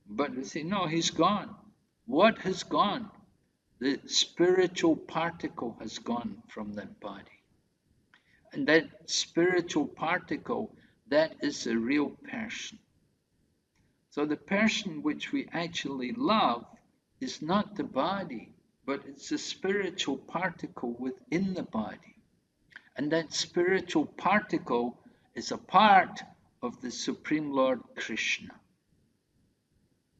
But they say, no, he's gone. What has gone? The spiritual particle has gone from that body. And that spiritual particle, that is the real person. So the person which we actually love is not the body, but it's the spiritual particle within the body. And that spiritual particle is a part of the Supreme Lord Krishna.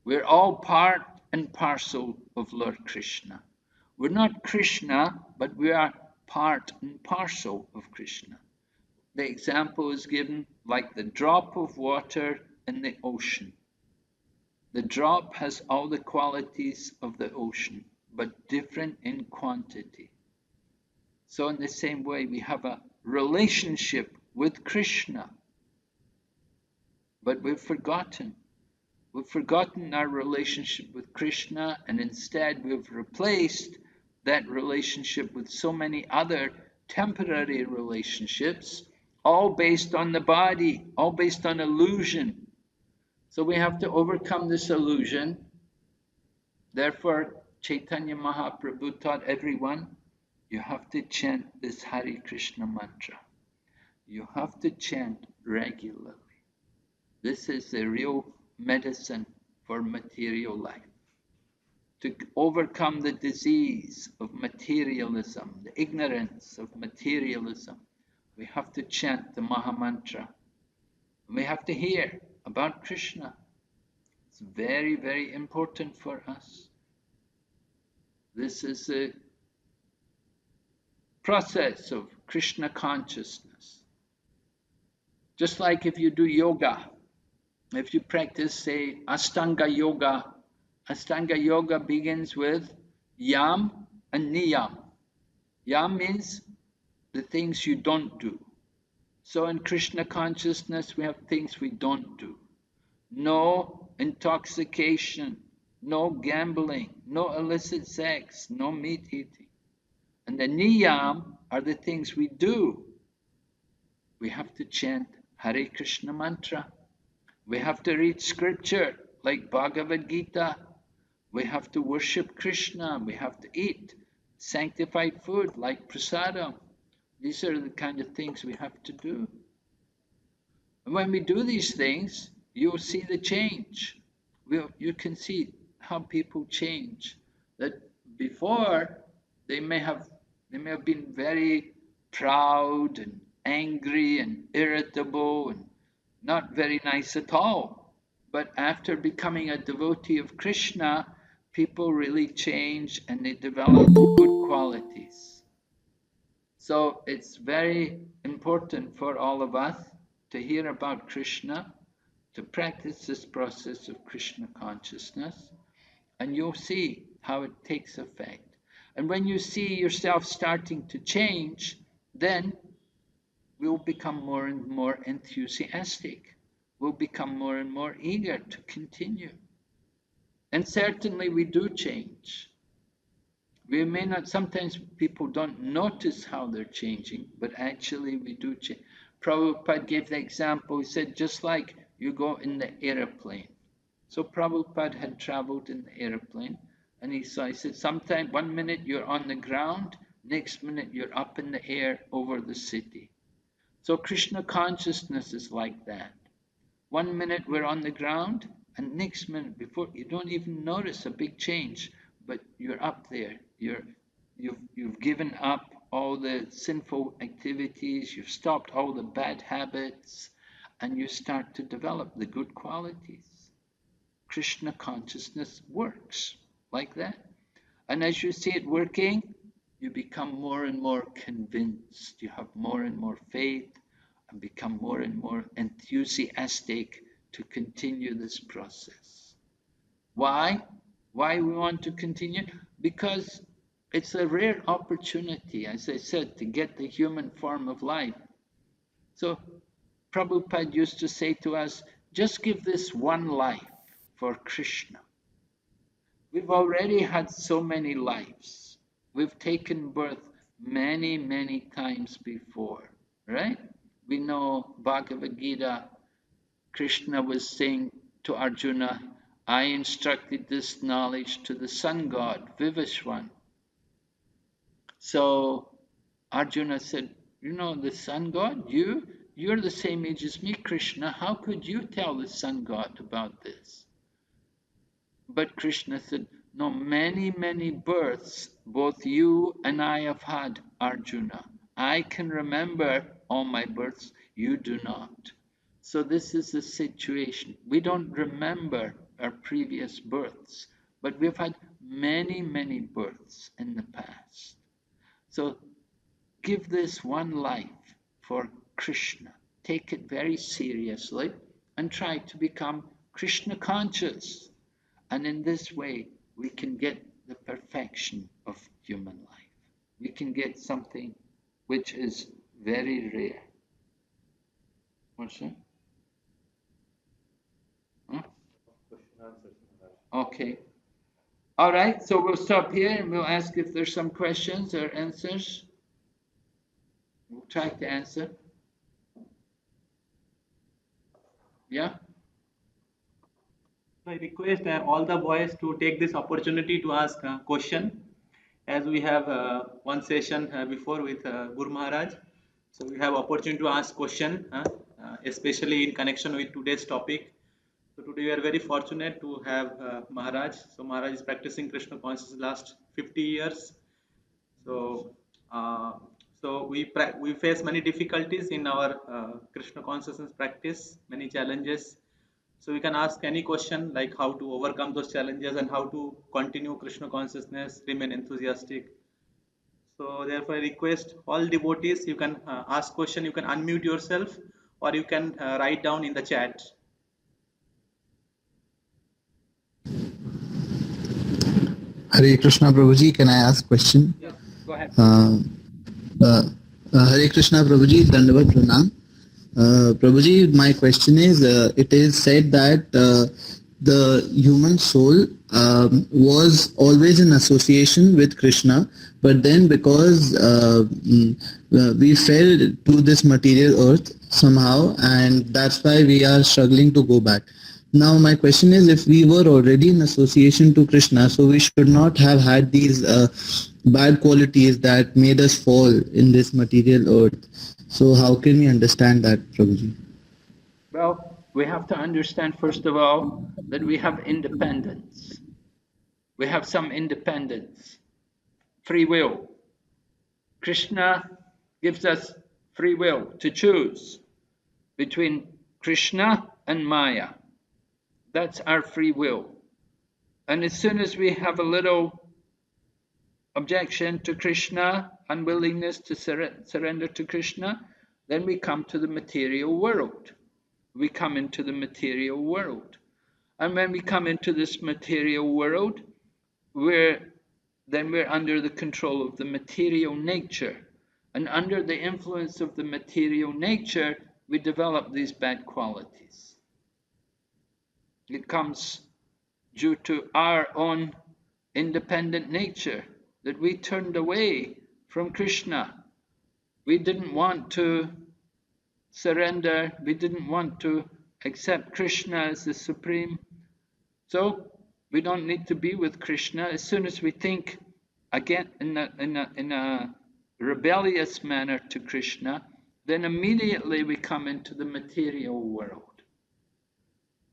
We're all part and parcel of Lord Krishna. We're not Krishna, but we are part and parcel of Krishna. The example is given like the drop of water in the ocean. The drop has all the qualities of the ocean, but different in quantity. So in the same way, we have a relationship with Krishna, but we've forgotten. We've forgotten our relationship with Krishna, and instead we've replaced that relationship with so many other temporary relationships, all based on the body, all based on illusion. So we have to overcome this illusion. Therefore, Chaitanya Mahaprabhu taught everyone, you have to chant this Hare Krishna mantra. You have to chant regularly. This is the real medicine for material life. To overcome the disease of materialism, the ignorance of materialism, we have to chant the Maha Mantra. We have to hear about Krishna. It's very, very important for us. This is a process of Krishna consciousness. Just like if you do yoga, if you practice, say, Ashtanga Yoga begins with Yam and Niyam. Yam means the things you don't do. So in Krishna consciousness, we have things we don't do. No intoxication, no gambling, no illicit sex, no meat eating. And the Niyam are the things we do. We have to chant Hare Krishna mantra. We have to read scripture like Bhagavad Gita. We have to worship Krishna. We have to eat sanctified food like prasadam. These are the kind of things we have to do. And when we do these things, you'll see the change. You can see how people change. That before they may have been very proud and angry and irritable and not very nice at all. But after becoming a devotee of Krishna, people really change and they develop good qualities. So it's very important for all of us to hear about Krishna, to practice this process of Krishna consciousness, and you'll see how it takes effect. And when you see yourself starting to change, then we'll become more and more enthusiastic. We'll become more and more eager to continue. And certainly we do change. We may not, sometimes people don't notice how they're changing, but actually we do change. Prabhupada gave the example, he said, just like you go in the airplane. So Prabhupada had traveled in the airplane, and he said, sometime 1 minute you're on the ground, next minute you're up in the air over the city. So Krishna consciousness is like that. 1 minute we're on the ground, and next minute, before you don't even notice a big change, but you're up there. You've given up all the sinful activities, you've stopped all the bad habits, and you start to develop the good qualities. Krishna consciousness works like that. And as you see it working, you become more and more convinced. You have more and more faith and become more and more enthusiastic to continue this process. Why? Why we want to continue? Because it's a rare opportunity, as I said, to get the human form of life. So Prabhupada used to say to us, just give this one life for Krishna. We've already had so many lives. We've taken birth many, many times before, right? We know Bhagavad Gita, Krishna was saying to Arjuna, I instructed this knowledge to the sun god, Vivishwan. So Arjuna said, you know, the sun god, you're the same age as me, Krishna. How could you tell the sun god about this? But Krishna said, no, many, many births, both you and I have had, Arjuna. I can remember all my births, you do not. So this is the situation. We don't remember our previous births, but we've had many, many births in the past. So give this one life for Krishna. Take it very seriously and try to become Krishna conscious. And in this way, we can get the perfection of human life. We can get something which is very rare. What's that? Huh? Okay. All right, so we'll stop here and we'll ask if there's some questions or answers. We'll try to answer. Yeah? So I request all the boys to take this opportunity to ask a question, as we have one session before with Guru Maharaj. So we have opportunity to ask question, especially in connection with today's topic. So today we are very fortunate to have Maharaj. So Maharaj is practicing Krishna consciousness last 50 years. So uh, we face many difficulties in our Krishna consciousness practice, many challenges. So we can ask any question like how to overcome those challenges and how to continue Krishna consciousness, remain enthusiastic. So therefore, I request all devotees, you can ask question, you can unmute yourself, or you can write down in the chat. Hare Krishna Prabhuji, can I ask question? Yes, go ahead. Hare Krishna Prabhuji, Dandavat Pranam. Prabhuji, my question is, it is said that the human soul was always in association with Krishna, but then because we fell to this material earth somehow, and that's why we are struggling to go back. Now my question is, if we were already in association to Krishna, so we should not have had these bad qualities that made us fall in this material earth. So how can we understand that, Prabhuji? Well, we have to understand, first of all, that we have independence. We have some independence, free will. Krishna gives us free will to choose between Krishna and Maya. That's our free will. And as soon as we have a little objection to Krishna, unwillingness to surrender to Krishna, then we come to the material world. We come into the material world. And when we come into this material world, we're under the control of the material nature. And under the influence of the material nature, we develop these bad qualities. It comes due to our own independent nature, that we turned away from Krishna. We didn't want to surrender, we didn't want to accept Krishna as the supreme. So we don't need to be with Krishna. As soon as we think again in a rebellious manner to Krishna, then immediately we come into the material world.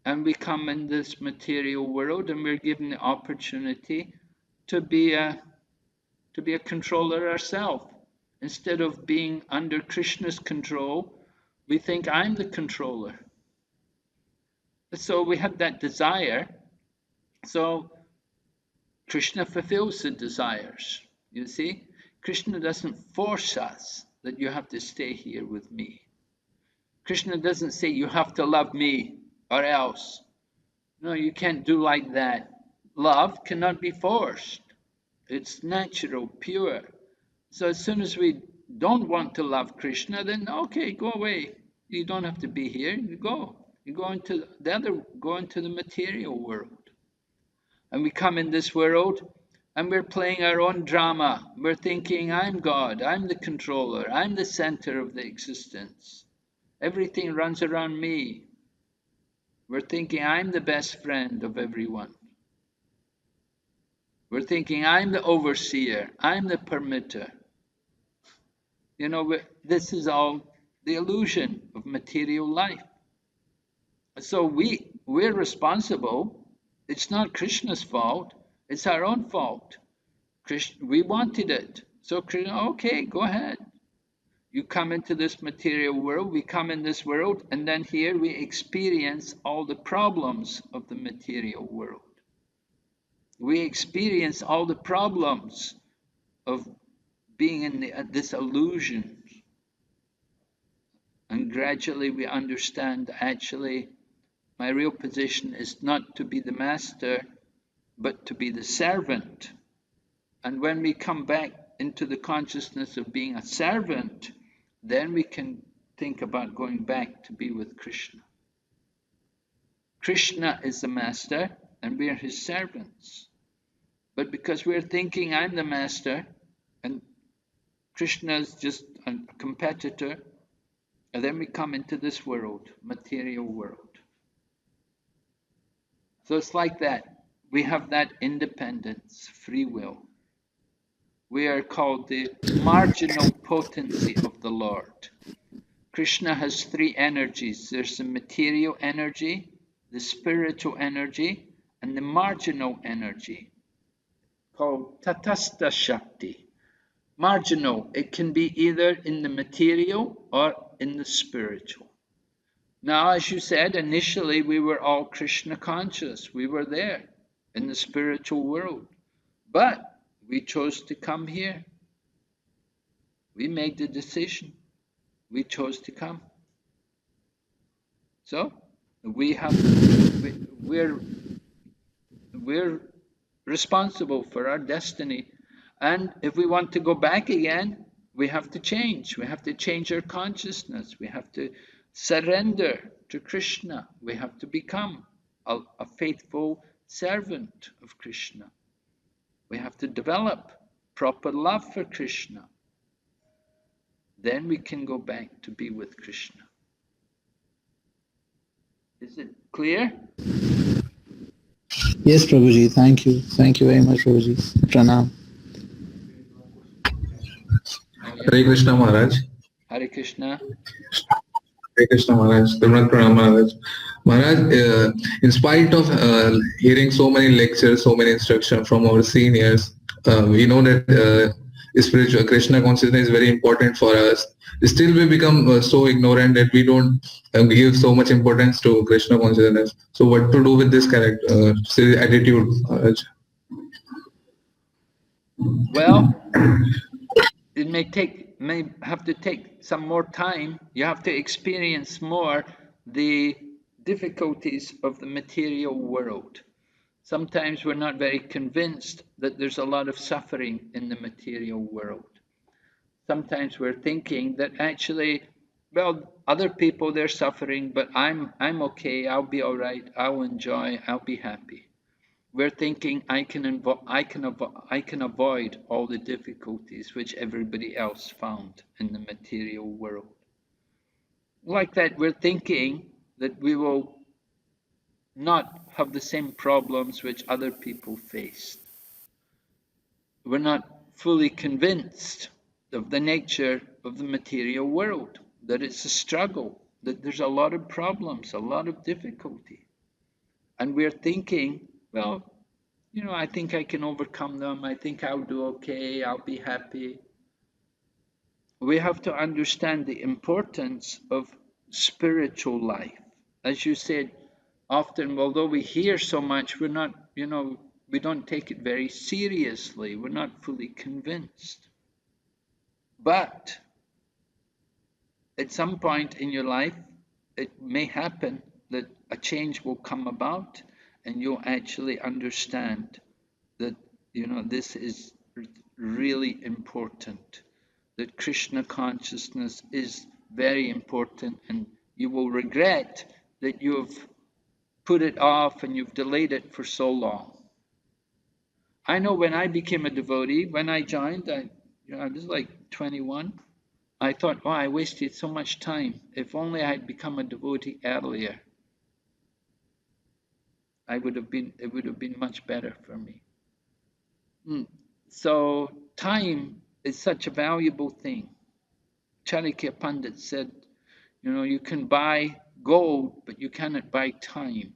And we come in this material world and we're given the opportunity to be a controller ourselves. Instead of being under Krishna's control, we think I'm the controller. So we have that desire. So Krishna fulfills the desires. You see, Krishna doesn't force us that you have to stay here with me. Krishna doesn't say you have to love me or else. No, you can't do like that. Love cannot be forced. It's natural, pure. So as soon as we don't want to love Krishna, then okay, go away. You don't have to be here. You go. You go into the material world. And we come in this world and we're playing our own drama. We're thinking, I'm God, I'm the controller, I'm the center of the existence. Everything runs around me. We're thinking I'm the best friend of everyone. We're thinking I'm the overseer, I'm the permitter. You know, this is all the illusion of material life. So we're responsible. It's not Krishna's fault, it's our own fault. We wanted it. So Krishna, okay, go ahead. You come into this material world, we come in this world, and then here we experience all the problems of the material world. We experience all the problems of being in this illusion. And gradually we understand, actually, my real position is not to be the master, but to be the servant. And when we come back into the consciousness of being a servant, then we can think about going back to be with Krishna. Krishna is the master and we are his servants. But because we're thinking I'm the master and Krishna is just a competitor, and then we come into this world, material world. So it's like that. We have that independence, free will. We are called the marginal potency of the Lord. Krishna has three energies. There's the material energy, the spiritual energy, and the marginal energy, called Tatastha Shakti. Marginal, it can be either in the material or in the spiritual. Now, as you said, initially we were all Krishna conscious. We were there in the spiritual world. But we chose to come here. We made the decision. We chose to come. So we're responsible for our destiny. And if we want to go back again, we have to change. We have to change our consciousness. We have to surrender to Krishna. We have to become a faithful servant of Krishna. We have to develop proper love for Krishna. Then we can go back to be with Krishna. Is it clear? Yes, Prabhuji. Thank you. Thank you very much, Prabhuji. Pranam. Hare Krishna Maharaj. Hare Krishna. Hare Krishna Maharaj. Dhruvat Pranam Maharaj. Maharaj, in spite of hearing so many lectures, so many instructions from our seniors, we know that spiritual Krishna consciousness is very important for us. Still, we become so ignorant that we don't give so much importance to Krishna consciousness. So, what to do with this character, attitude, Maharaj? Well, it may have to take some more time. You have to experience more the difficulties of the material world. Sometimes we're not very convinced that there's a lot of suffering in the material world. Sometimes we're thinking that actually, well, other people, they're suffering, but I'm okay, I'll be all right, I'll enjoy, I'll be happy. We're thinking I can avoid all the difficulties which everybody else found in the material world. Like that, we're thinking that we will not have the same problems which other people faced. We're not fully convinced of the nature of the material world, that it's a struggle, that there's a lot of problems, a lot of difficulty. And we're thinking, well, I think I can overcome them. I think I'll do okay. I'll be happy. We have to understand the importance of spiritual life. As you said, often, although we hear so much, we're not, we don't take it very seriously. We're not fully convinced. But at some point in your life, it may happen that a change will come about and you'll actually understand that, this is really important, that Krishna consciousness is very important, and you will regret that you've put it off and you've delayed it for so long. I know when I became a devotee, when I joined, I was like 21, I thought, wow, I wasted so much time. If only I had become a devotee earlier, it would have been much better for me. So time is such a valuable thing. Charikya Pandit said, you can buy gold, but you cannot buy time.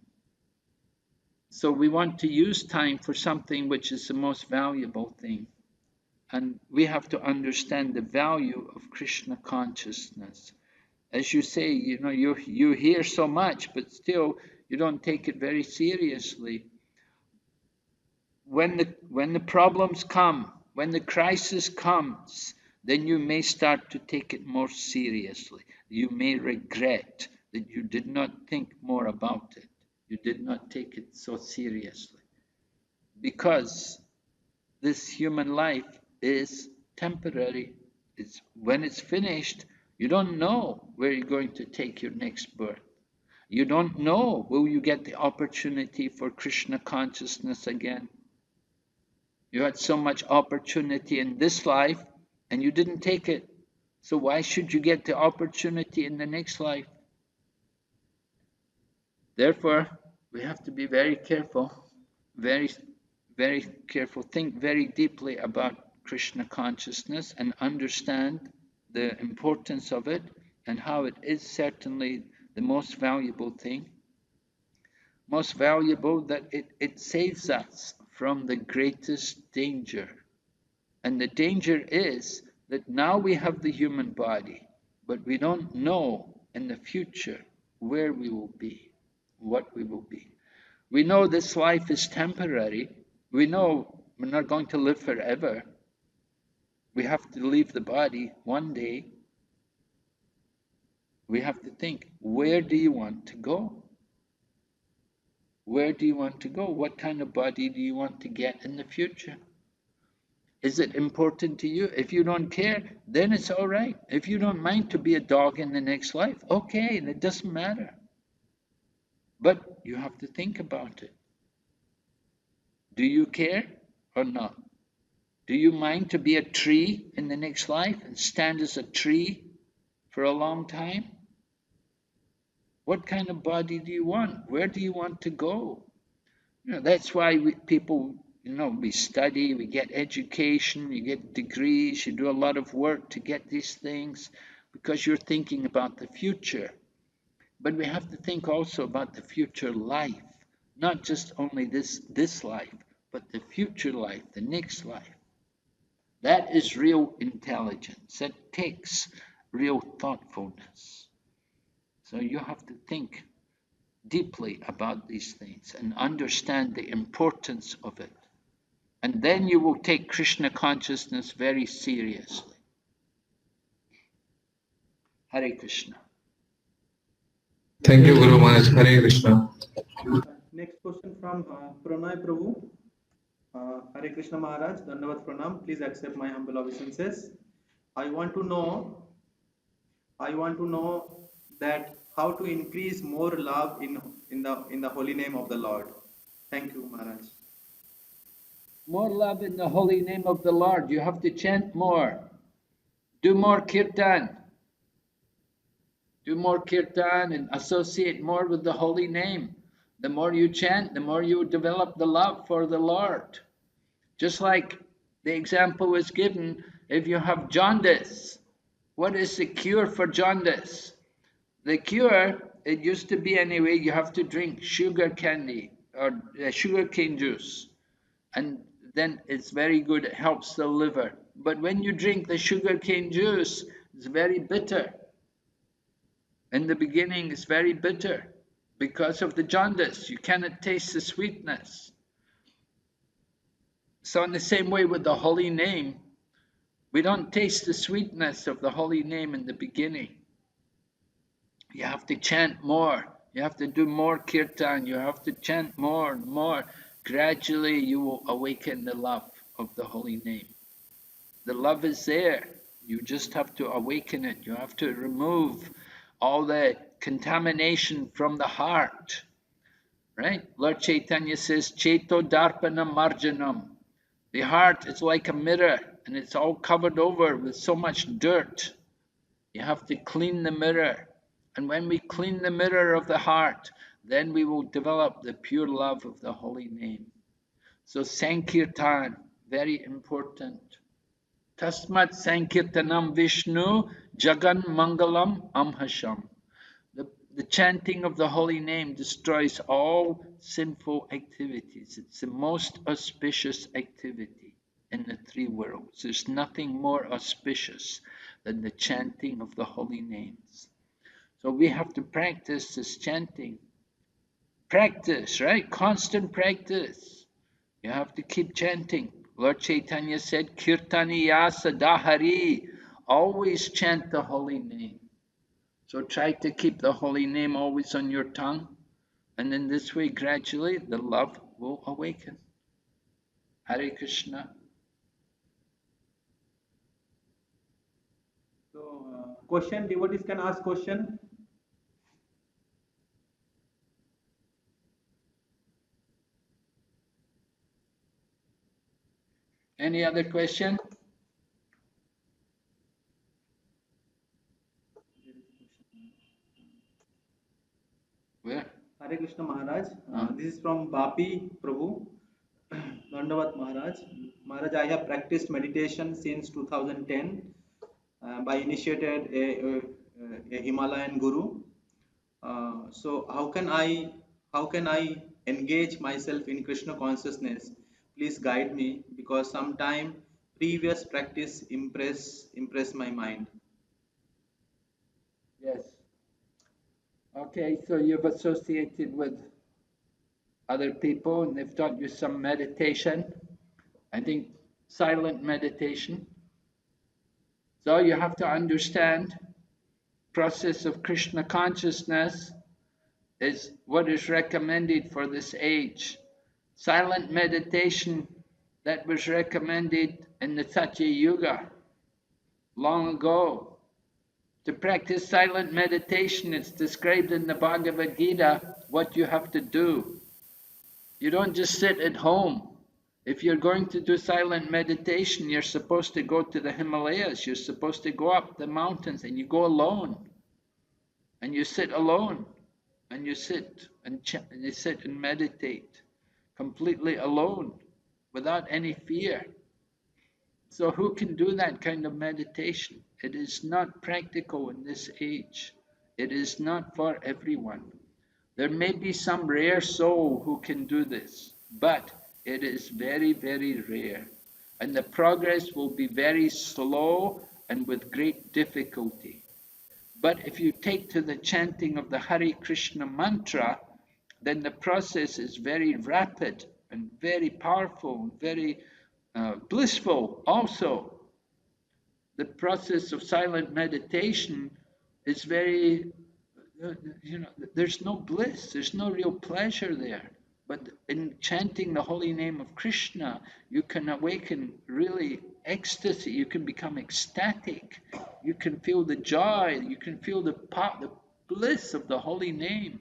So we want to use time for something which is the most valuable thing. And we have to understand the value of Krishna consciousness. As you say, you hear so much, but still you don't take it very seriously. When the problems come, when the crisis comes, then you may start to take it more seriously. You may regret that you did not think more about it. You did not take it so seriously. Because this human life is temporary. When it's finished, you don't know where you're going to take your next birth. You don't know, will you get the opportunity for Krishna consciousness again? You had so much opportunity in this life and you didn't take it. So why should you get the opportunity in the next life? Therefore, we have to be very careful, very, very careful, think very deeply about Krishna consciousness and understand the importance of it and how it is certainly the most valuable thing. Most valuable that it saves us from the greatest danger. And the danger is that now we have the human body, but we don't know in the future where we will be, what we will be. We know this life is temporary. We know we're not going to live forever. We have to leave the body one day. We have to think, where do you want to go? Where do you want to go? What kind of body do you want to get in the future? Is it important to you? If you don't care, then it's all right. If you don't mind to be a dog in the next life, okay, it doesn't matter. But you have to think about it. Do you care or not? Do you mind to be a tree in the next life and stand as a tree for a long time? What kind of body do you want? Where do you want to go? That's why people, we study, we get education, you get degrees, you do a lot of work to get these things because you're thinking about the future. But we have to think also about the future life, not just only this life, but the future life, the next life. That is real intelligence. That takes real thoughtfulness. So you have to think deeply about these things and understand the importance of it. And then you will take Krishna consciousness very seriously. Hare Krishna. Thank you, Guru Maharaj. Hare Krishna. Next question from Pranay Prabhu. Hare Krishna Maharaj, Dandavat Pranam. Please accept my humble obeisances. I want to know that how to increase more love in the holy name of the Lord. Thank you, Maharaj. More love in the holy name of the Lord. You have to chant more. Do more kirtan. Do more kirtan and associate more with the holy name. The more you chant, the more you develop the love for the Lord. Just like the example was given, if you have jaundice, what is the cure for jaundice? The cure, it used to be anyway, you have to drink sugar candy or sugar cane juice. And then it's very good, it helps the liver. But when you drink the sugar cane juice, it's very bitter. In the beginning, it's very bitter because of the jaundice. You cannot taste the sweetness. So in the same way with the holy name, we don't taste the sweetness of the holy name in the beginning. You have to chant more. You have to do more kirtan. You have to chant more and more. Gradually, you will awaken the love of the holy name. The love is there. You just have to awaken it. You have to remove all the contamination from the heart. Right? Lord Chaitanya says, Cheto Darpanam Marjanam. The heart is like a mirror and it's all covered over with so much dirt. You have to clean the mirror. And when we clean the mirror of the heart, then we will develop the pure love of the holy name. So Sankirtan, very important. Tasmat Sankirtanam Vishnu Jagan Mangalam Amhasham. The chanting of the holy name destroys all sinful activities. It's the most auspicious activity in the three worlds. There's nothing more auspicious than the chanting of the holy names. So we have to practice this chanting. Practice, right? Constant practice. You have to keep chanting. Lord Chaitanya said, Kirtaniya Sadahari. Always chant the holy name. So try to keep the holy name always on your tongue. And in this way, gradually, the love will awaken. Hare Krishna. So, question, devotees can ask question. Any other question? Hare Krishna Maharaj. This is from Bapi Prabhu. Dandavat Maharaj. Maharaj, I have practiced meditation since 2010 by initiated a Himalayan guru. So how can I engage myself in Krishna consciousness? Please guide me because sometime previous practice impress my mind. Yes. Okay, so you've associated with other people and they've taught you some meditation. I think silent meditation. So you have to understand process of Krishna consciousness is what is recommended for this age. Silent meditation that was recommended in the Satya Yuga long ago. To practice silent meditation, it's described in the Bhagavad Gita what you have to do. You don't just sit at home. If you're going to do silent meditation, you're supposed to go to the Himalayas. You're supposed to go up the mountains and you go alone. And you sit alone. And you sit and you sit and meditate completely alone without any fear. So who can do that kind of meditation? It is not practical in this age. It is not for everyone. There may be some rare soul who can do this, but it is very, very rare. And the progress will be very slow and with great difficulty. But if you take to the chanting of the Hare Krishna mantra, then the process is very rapid and very powerful and very blissful also. The process of silent meditation is very, there's no bliss, there's no real pleasure there. But in chanting the holy name of Krishna, you can awaken really ecstasy, you can become ecstatic, you can feel the joy, you can feel the bliss of the holy name.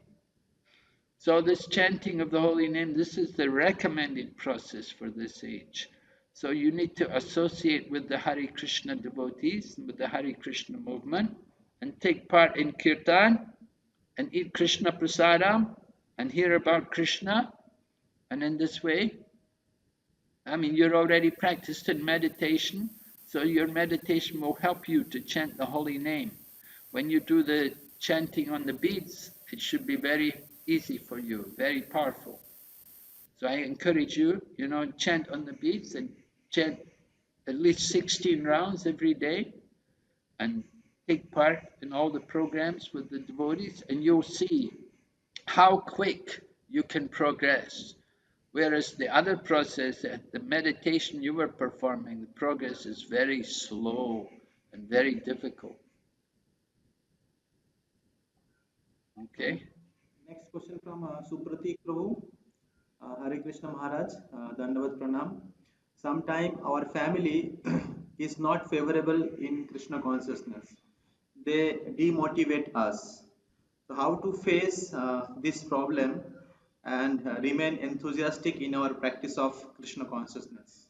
So this chanting of the holy name, this is the recommended process for this age. So you need to associate with the Hare Krishna devotees, with the Hare Krishna movement, and take part in kirtan, and eat Krishna prasadam, and hear about Krishna. And in this way, you're already practiced in meditation, so your meditation will help you to chant the holy name. When you do the chanting on the beads, it should be very easy for you, very powerful. So I encourage you, chant on the beads and chant at least 16 rounds every day and take part in all the programs with the devotees, and you'll see how quick you can progress. Whereas the other process, the meditation you were performing, the progress is very slow and very difficult. Okay. Next question from Supratik Prabhu. Hare Krishna Maharaj, Dandavat Pranam. Sometimes our family is not favorable in Krishna consciousness. They demotivate us. So how to face this problem and remain enthusiastic in our practice of Krishna consciousness?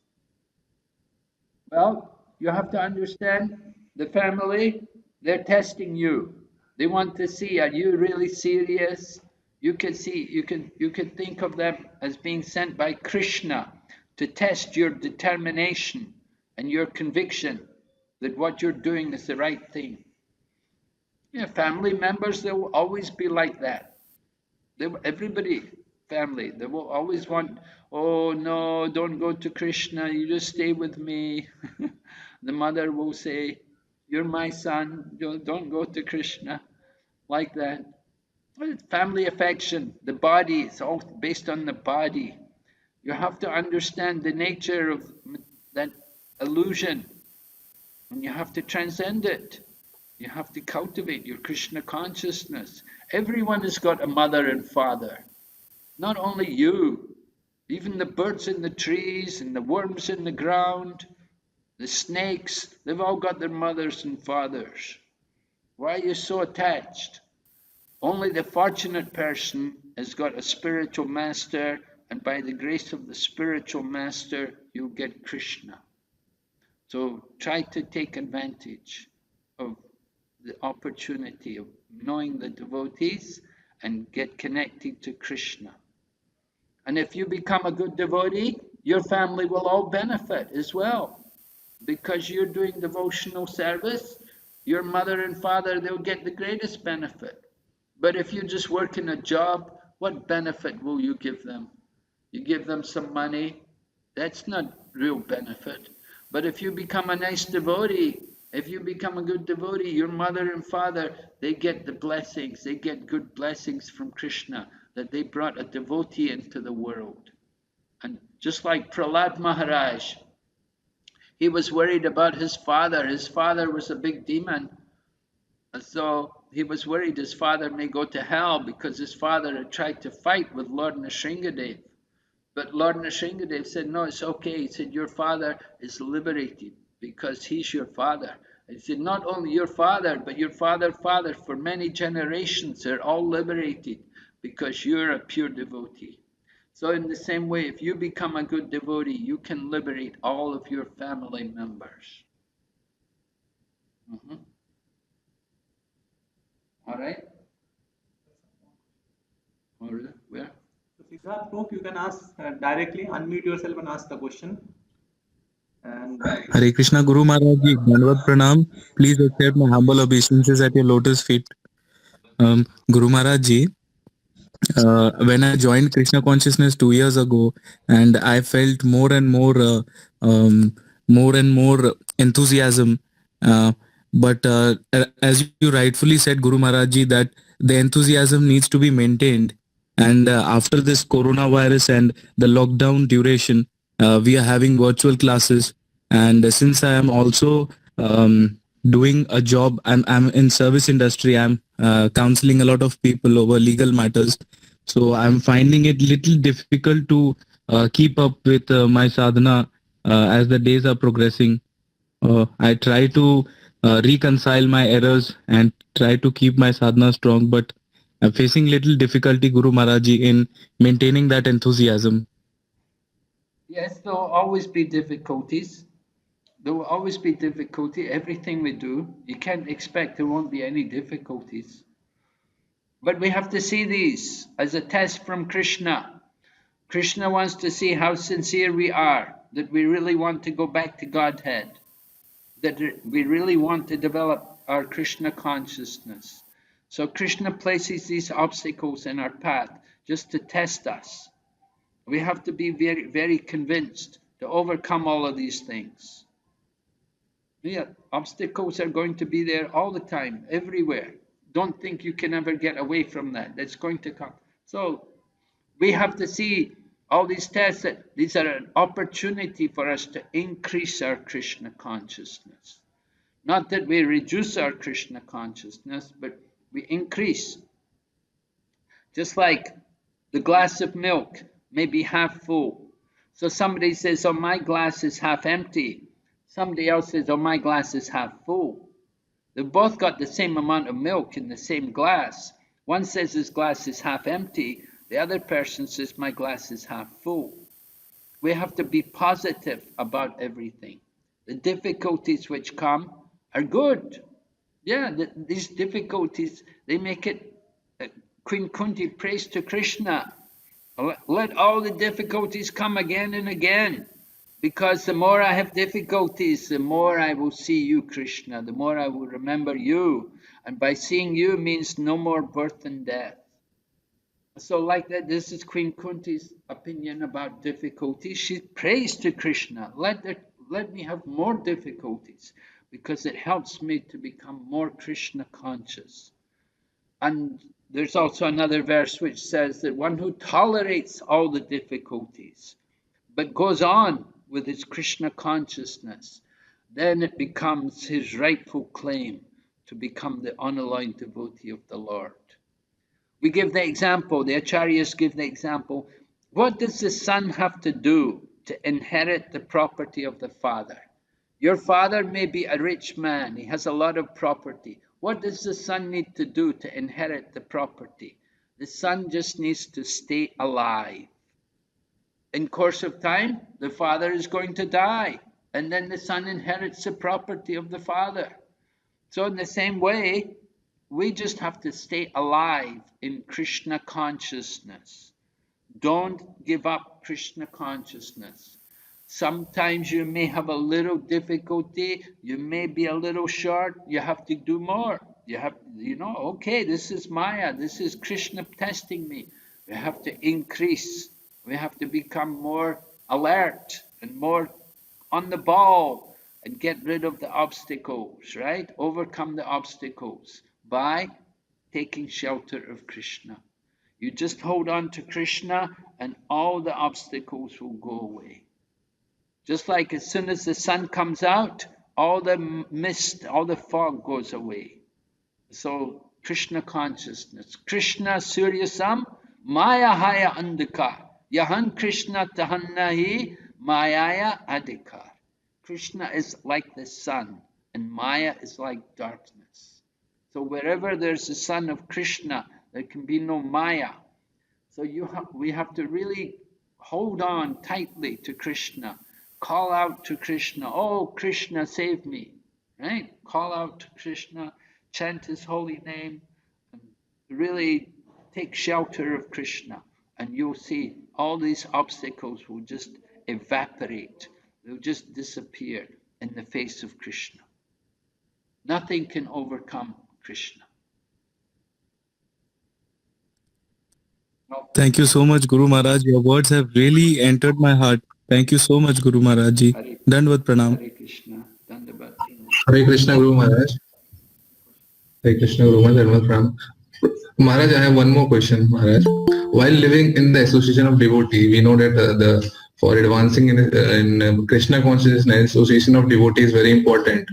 Well, you have to understand the family, they're testing you. They want to see, are you really serious? You can think of them as being sent by Krishna to test your determination and your conviction that what you're doing is the right thing. Family members, they will always be like that. Everybody, family, they will always want, oh no, don't go to Krishna, you just stay with me. The mother will say, you're my son, don't go to Krishna, like that. Family affection, the body, it's all based on the body. You have to understand the nature of that illusion, and you have to transcend it. You have to cultivate your Krishna consciousness. Everyone has got a mother and father. Not only you, even the birds in the trees and the worms in the ground, the snakes, they've all got their mothers and fathers. Why are you so attached? Only the fortunate person has got a spiritual master, and by the grace of the spiritual master, you'll get Krishna. So try to take advantage of the opportunity of knowing the devotees and get connected to Krishna. And if you become a good devotee, your family will all benefit as well. Because you're doing devotional service, your mother and father, they'll get the greatest benefit. But if you just work in a job, what benefit will you give them? You give them some money, that's not real benefit. But if you become a nice devotee, if you become a good devotee, your mother and father, they get the blessings, they get good blessings from Krishna, that they brought a devotee into the world. And just like Prahlad Maharaj, he was worried about his father. His father was a big demon. And so he was worried his father may go to hell because his father had tried to fight with Lord Nrsingadev. But Lord Nrsingadev said, no, it's okay. He said, your father is liberated because he's your father. And he said, not only your father, but your father for many generations, they're all liberated because you're a pure devotee. So in the same way, if you become a good devotee, you can liberate all of your family members. All right? Where? If you have proof, you can ask directly, unmute yourself and ask the question. And Hare Krishna Guru Maharaj Ji, Dandavat Pranam. Please accept my humble obeisances at your lotus feet. Guru Maharaj Ji, when I joined Krishna consciousness 2 years ago, and I felt more and more enthusiasm. But as you rightfully said, Guru Maharaj Ji, that the enthusiasm needs to be maintained. And after this coronavirus and the lockdown duration, we are having virtual classes. And since I am also doing a job, I'm in service industry. I'm counseling a lot of people over legal matters. So I'm finding it little difficult to keep up with my sadhana as the days are progressing. I try to reconcile my errors and try to keep my sadhana strong, but I'm facing little difficulty, Guru Maharaji, in maintaining that enthusiasm. Yes, there will always be difficulties. There will always be difficulty. Everything we do, you can't expect there won't be any difficulties. But we have to see these as a test from Krishna. Krishna wants to see how sincere we are, that we really want to go back to Godhead, that we really want to develop our Krishna consciousness. So Krishna places these obstacles in our path just to test us. We have to be very, very convinced to overcome all of these things. Yeah, obstacles are going to be there all the time, everywhere. Don't think you can ever get away from that. That's going to come. So we have to see all these tests, that these are an opportunity for us to increase our Krishna consciousness. Not that we reduce our Krishna consciousness, but we increase. Just like the glass of milk may be half full. So somebody says, oh, my glass is half empty. Somebody else says, oh, my glass is half full. They've both got the same amount of milk in the same glass. One says his glass is half empty. The other person says, my glass is half full. We have to be positive about everything. The difficulties which come are good. Yeah, these difficulties, they make it, Queen Kunti prays to Krishna, let all the difficulties come again and again, because the more I have difficulties, the more I will see you, Krishna, the more I will remember you. And by seeing you means no more birth and death. So like that, this is Queen Kunti's opinion about difficulties. She prays to Krishna, let me have more difficulties, because it helps me to become more Krishna conscious. And there's also another verse which says that one who tolerates all the difficulties, but goes on with his Krishna consciousness, then it becomes his rightful claim to become the unaligned devotee of the Lord. We give the example, the Acharyas give the example, what does the son have to do to inherit the property of the father? Your father may be a rich man, he has a lot of property. What does the son need to do to inherit the property? The son just needs to stay alive. In course of time, the father is going to die, and then the son inherits the property of the father. So in the same way, we just have to stay alive in Krishna consciousness. Don't give up Krishna consciousness. Sometimes you may have a little difficulty, you may be a little short, you have to do more. Okay, this is Maya, this is Krishna testing me. We have to increase, we have to become more alert and more on the ball and get rid of the obstacles, right? Overcome the obstacles by taking shelter of Krishna. You just hold on to Krishna and all the obstacles will go away. Just like as soon as the sun comes out, all the mist, all the fog goes away. So Krishna consciousness. Krishna Surya Sam, Maya Haya Andhakar. Yahan Krishna Tahannahi Mayaya Adhikar. Krishna is like the sun and Maya is like darkness. So wherever there's the sun of Krishna, there can be no Maya. So we have to really hold on tightly to Krishna. Call out to Krishna. Oh, Krishna, save me. Right? Call out to Krishna, chant his holy name, and really take shelter of Krishna. And you'll see all these obstacles will just evaporate. They'll just disappear in the face of Krishna. Nothing can overcome Krishna. Thank you so much, Guru Maharaj. Your words have really entered my heart. Thank you so much, Guru Maharaj ji. Dandavad Pranam. Hare Krishna. Dandavat. Hare Krishna, Guru Maharaj. Hare Krishna, Guru Maharaj. Maharaj, I have one more question, Maharaj. While living in the association of devotee, we know that for advancing in Krishna consciousness, association of devotee is very important.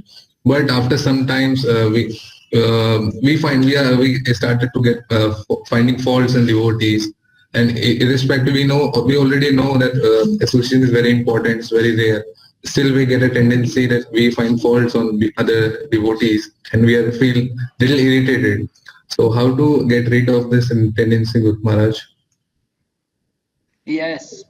But after some times, we find we started to get finding faults in devotees, and irrespective, we already know that association is very important. It's very rare. Still, we get a tendency that we find faults on the other devotees, and we feel little irritated. So how to get rid of this tendency, Guru Maharaj? Yes,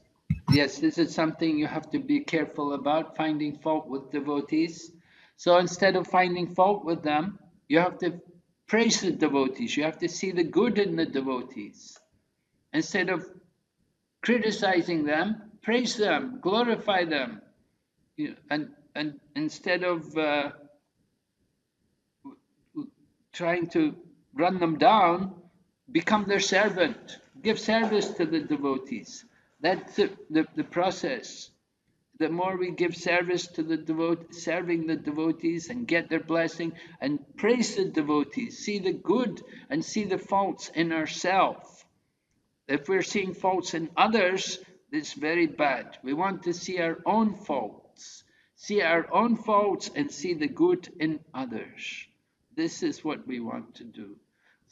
this is something you have to be careful about, finding fault with devotees. So instead of finding fault with them, you have to praise the devotees. You have to see the good in the devotees. Instead of criticizing them, praise them, glorify them. And instead of trying to run them down, become their servant. Give service to the devotees. That's the process. The more we give service to the devotees, serving the devotees and get their blessing and praise the devotees, see the good and see the faults in ourselves. If we're seeing faults in others, it's very bad. We want to see our own faults. See our own faults and see the good in others. This is what we want to do.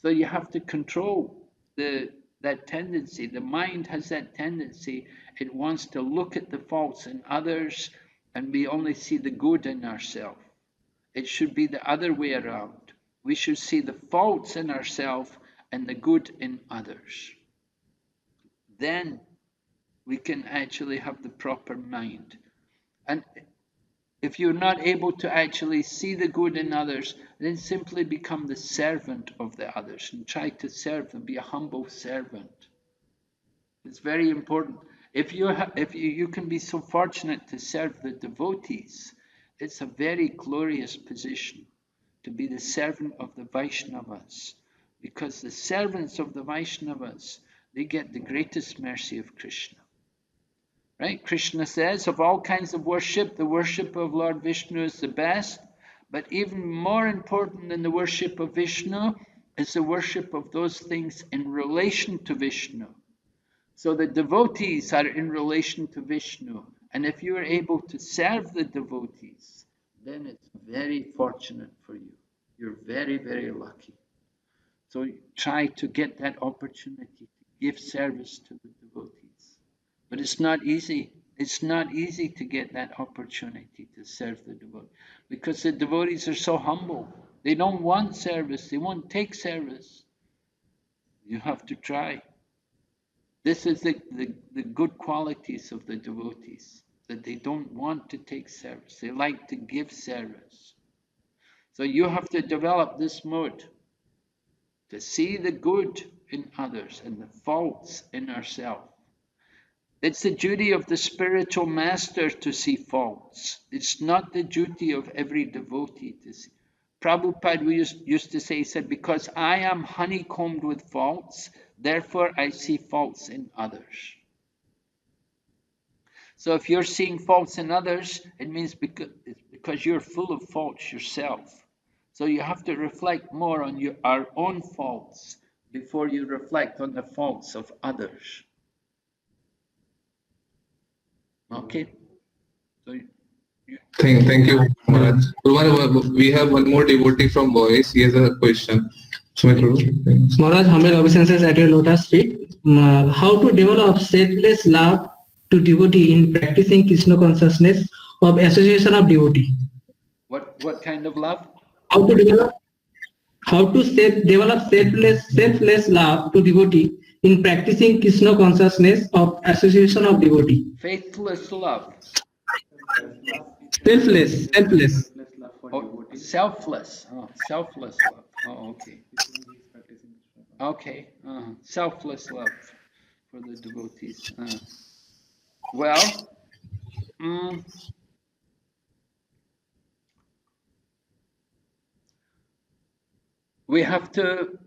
So you have to control that tendency. The mind has that tendency. It wants to look at the faults in others and we only see the good in ourselves. It should be the other way around. We should see the faults in ourselves and the good in others. Then we can actually have the proper mind. And if you're not able to actually see the good in others, then simply become the servant of the others and try to serve them. Be a humble servant. It's very important. If you can be so fortunate to serve the devotees, it's a very glorious position to be the servant of the Vaishnavas, because the servants of the Vaishnavas, they get the greatest mercy of Krishna. Right? Krishna says, of all kinds of worship, the worship of Lord Vishnu is the best, but even more important than the worship of Vishnu is the worship of those things in relation to Vishnu. So the devotees are in relation to Vishnu, and if you are able to serve the devotees, then it's very fortunate for you. You're very, very lucky. So try to get that opportunity to give service to the devotees. But it's not easy. It's not easy to get that opportunity to serve the devotees, because the devotees are so humble. They don't want service. They won't take service. You have to try. This is the good qualities of the devotees, that they don't want to take service. They like to give service. So you have to develop this mode. to see the good in others and the faults in ourselves. It's the duty of the spiritual master to see faults. It's not the duty of every devotee to see. Prabhupada used to say, he said, because I am honeycombed with faults, therefore I see faults in others. So if you're seeing faults in others, it means because you're full of faults yourself. So you have to reflect more on our own faults before you reflect on the faults of others. Okay? So Thank you, Maharaj. We have one more devotee from Voice. He has a question. Maharaj, humble obeisances at your lotus feet. How to develop selfless love to devotee in practicing Krishna consciousness of association of devotee? What kind of love? How to develop selfless love to devotee in practicing Krishna consciousness of association of devotee? Faithless love. Selfless. Selfless love for devotees. Selfless. Selfless love. Oh, okay. Okay. Selfless love for the devotees. Well, we have to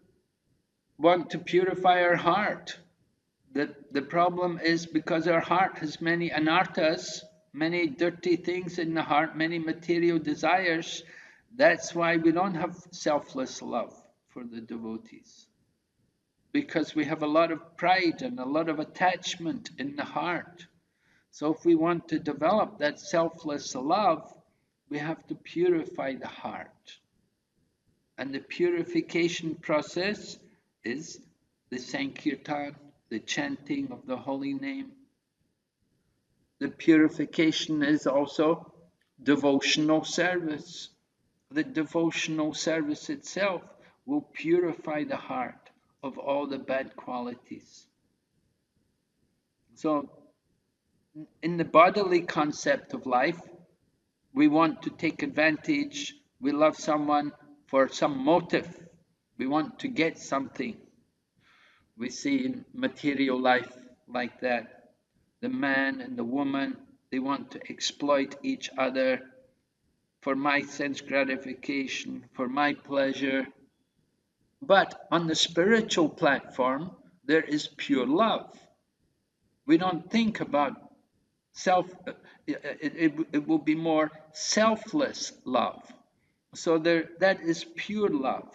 want to purify our heart. The problem is because our heart has many anarthas, many dirty things in the heart, many material desires. That's why we don't have selfless love for the devotees. Because we have a lot of pride and a lot of attachment in the heart. So if we want to develop that selfless love, we have to purify the heart. And the purification process is the Sankirtan, the chanting of the holy name. The purification is also devotional service. The devotional service itself will purify the heart of all the bad qualities. So, in the bodily concept of life, we want to take advantage, we love someone for some motive, we want to get something. We see in material life like that. The man and the woman, they want to exploit each other for my sense gratification, for my pleasure. But on the spiritual platform, there is pure love. We don't think about it will be more selfless love. So that is pure love.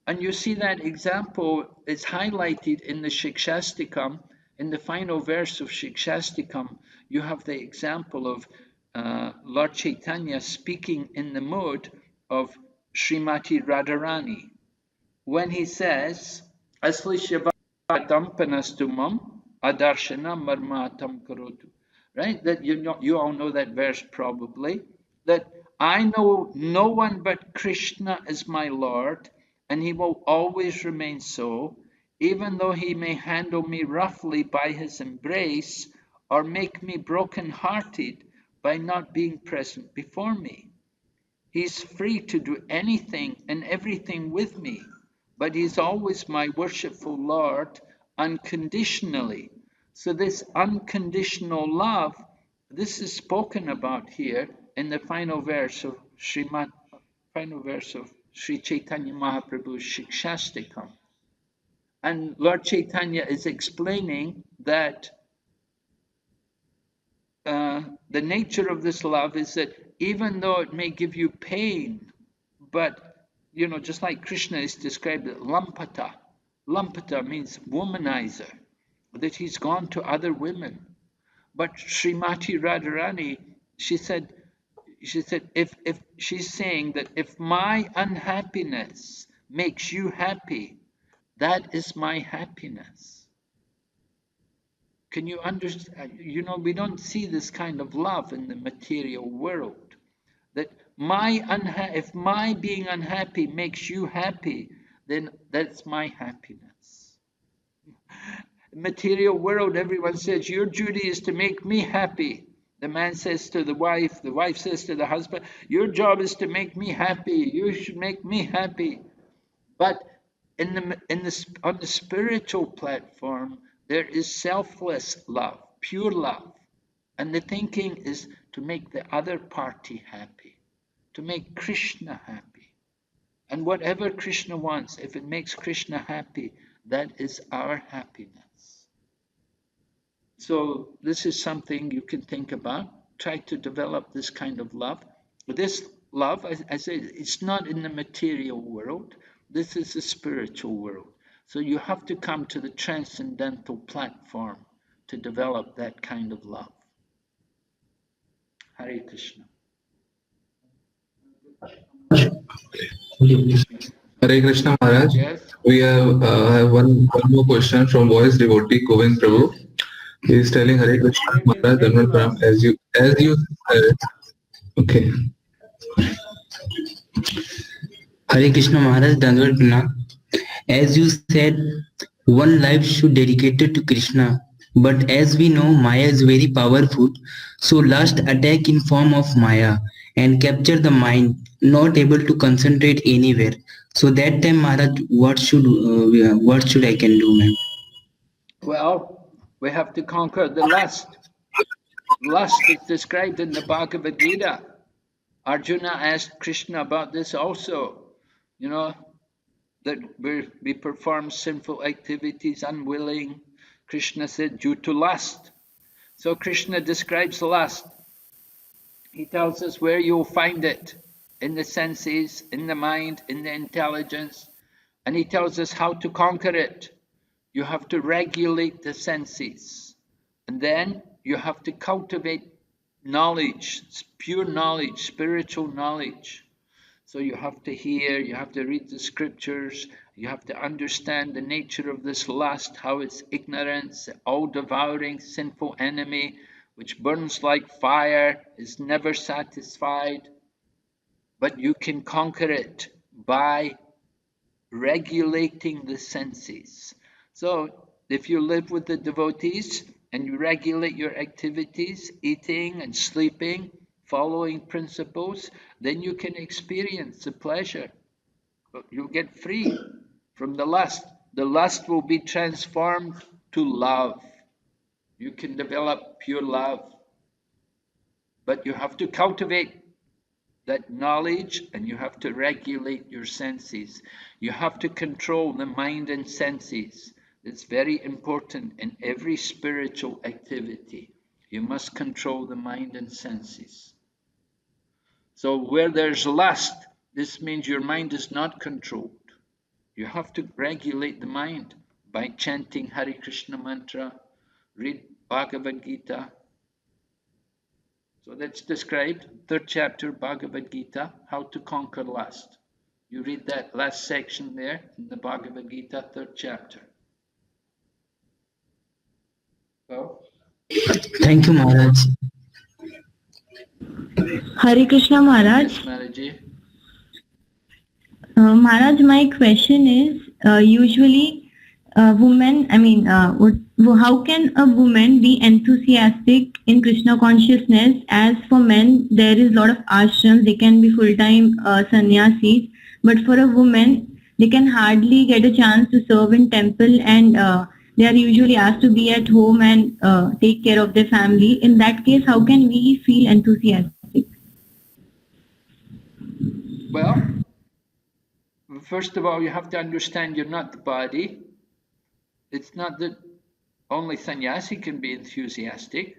And you see that example is highlighted in the Shikshastikam. In the final verse of Shikshastikam, you have the example of Lord Chaitanya speaking in the mode of Srimati Radharani. When he says, Aslishyavadam panastumam adarshana marmatam karotu. Right? That you all know that verse probably. That I know no one but Krishna is my Lord, and he will always remain so, even though he may handle me roughly by his embrace, or make me broken-hearted by not being present before me. He's free to do anything and everything with me, but he's always my worshipful Lord unconditionally. So this unconditional love, this is spoken about here in the final verse of Sri Chaitanya Mahaprabhu's Shikshastikam. And Lord Chaitanya is explaining that the nature of this love is that even though it may give you pain, but just like Krishna is described as lampata. Lampata means womanizer, that he's gone to other women. But Srimati Radharani, she said, if she's saying that if my unhappiness makes you happy, that is my happiness. Can you understand? We don't see this kind of love in the material world. That if my being unhappy makes you happy, then that's my happiness. Material world, everyone says, your duty is to make me happy. The man says to the wife says to the husband, your job is to make me happy. You should make me happy. But on the spiritual platform, there is selfless love, pure love. And the thinking is to make the other party happy, to make Krishna happy. And whatever Krishna wants, if it makes Krishna happy, that is our happiness. So this is something you can think about. Try to develop this kind of love. This love, I say, it's not in the material world. This is the spiritual world. So you have to come to the transcendental platform to develop that kind of love. Hare Krishna. Hare Krishna Maharaj. Yes. We have one more question from voice devotee Govind Prabhu. He is telling Hare Krishna Maharaj Dhanvat Pranam, as you okay. Hare Krishna Maharaj Dhanvat Pranam. As you said, one life should dedicated to Krishna. But as we know, Maya is very powerful. So lust attack in form of Maya and capture the mind, not able to concentrate anywhere. So that time, Maharaj, what should I can do, ma'am? Well, we have to conquer the lust. Lust is described in the Bhagavad Gita. Arjuna asked Krishna about this also. You know, that we perform sinful activities unwilling. Krishna said, due to lust. So Krishna describes lust. He tells us where you'll find it, in the senses, in the mind, in the intelligence. And he tells us how to conquer it. You have to regulate the senses. And then you have to cultivate knowledge, pure knowledge, spiritual knowledge. So you have to hear, you have to read the scriptures, you have to understand the nature of this lust, how it's ignorance, all-devouring, sinful enemy, which burns like fire, is never satisfied. But you can conquer it by regulating the senses. So if you live with the devotees and you regulate your activities, eating and sleeping, following principles, then you can experience the pleasure. You'll get free from the lust. The lust will be transformed to love. You can develop pure love. But you have to cultivate that knowledge and you have to regulate your senses. You have to control the mind and senses. It's very important in every spiritual activity. You must control the mind and senses. So where there's lust, this means your mind is not controlled. You have to regulate the mind by chanting Hare Krishna mantra, read Bhagavad Gita. So that's described, third chapter, Bhagavad Gita, how to conquer lust. You read that last section there in the Bhagavad Gita, third chapter. So, Thank you, Maharaj. Hare Krishna Maharaj. yes, Maharaji. Maharaj, my question is, usually women, how can a woman be enthusiastic in Krishna consciousness? As for men, there is a lot of ashrams, they can be full-time sannyasis, but for a woman, they can hardly get a chance to serve in temple and they are usually asked to be at home and take care of their family. In that case, how can we feel enthusiastic? Well, first of all, you have to understand you're not the body. It's not that only sannyasi can be enthusiastic.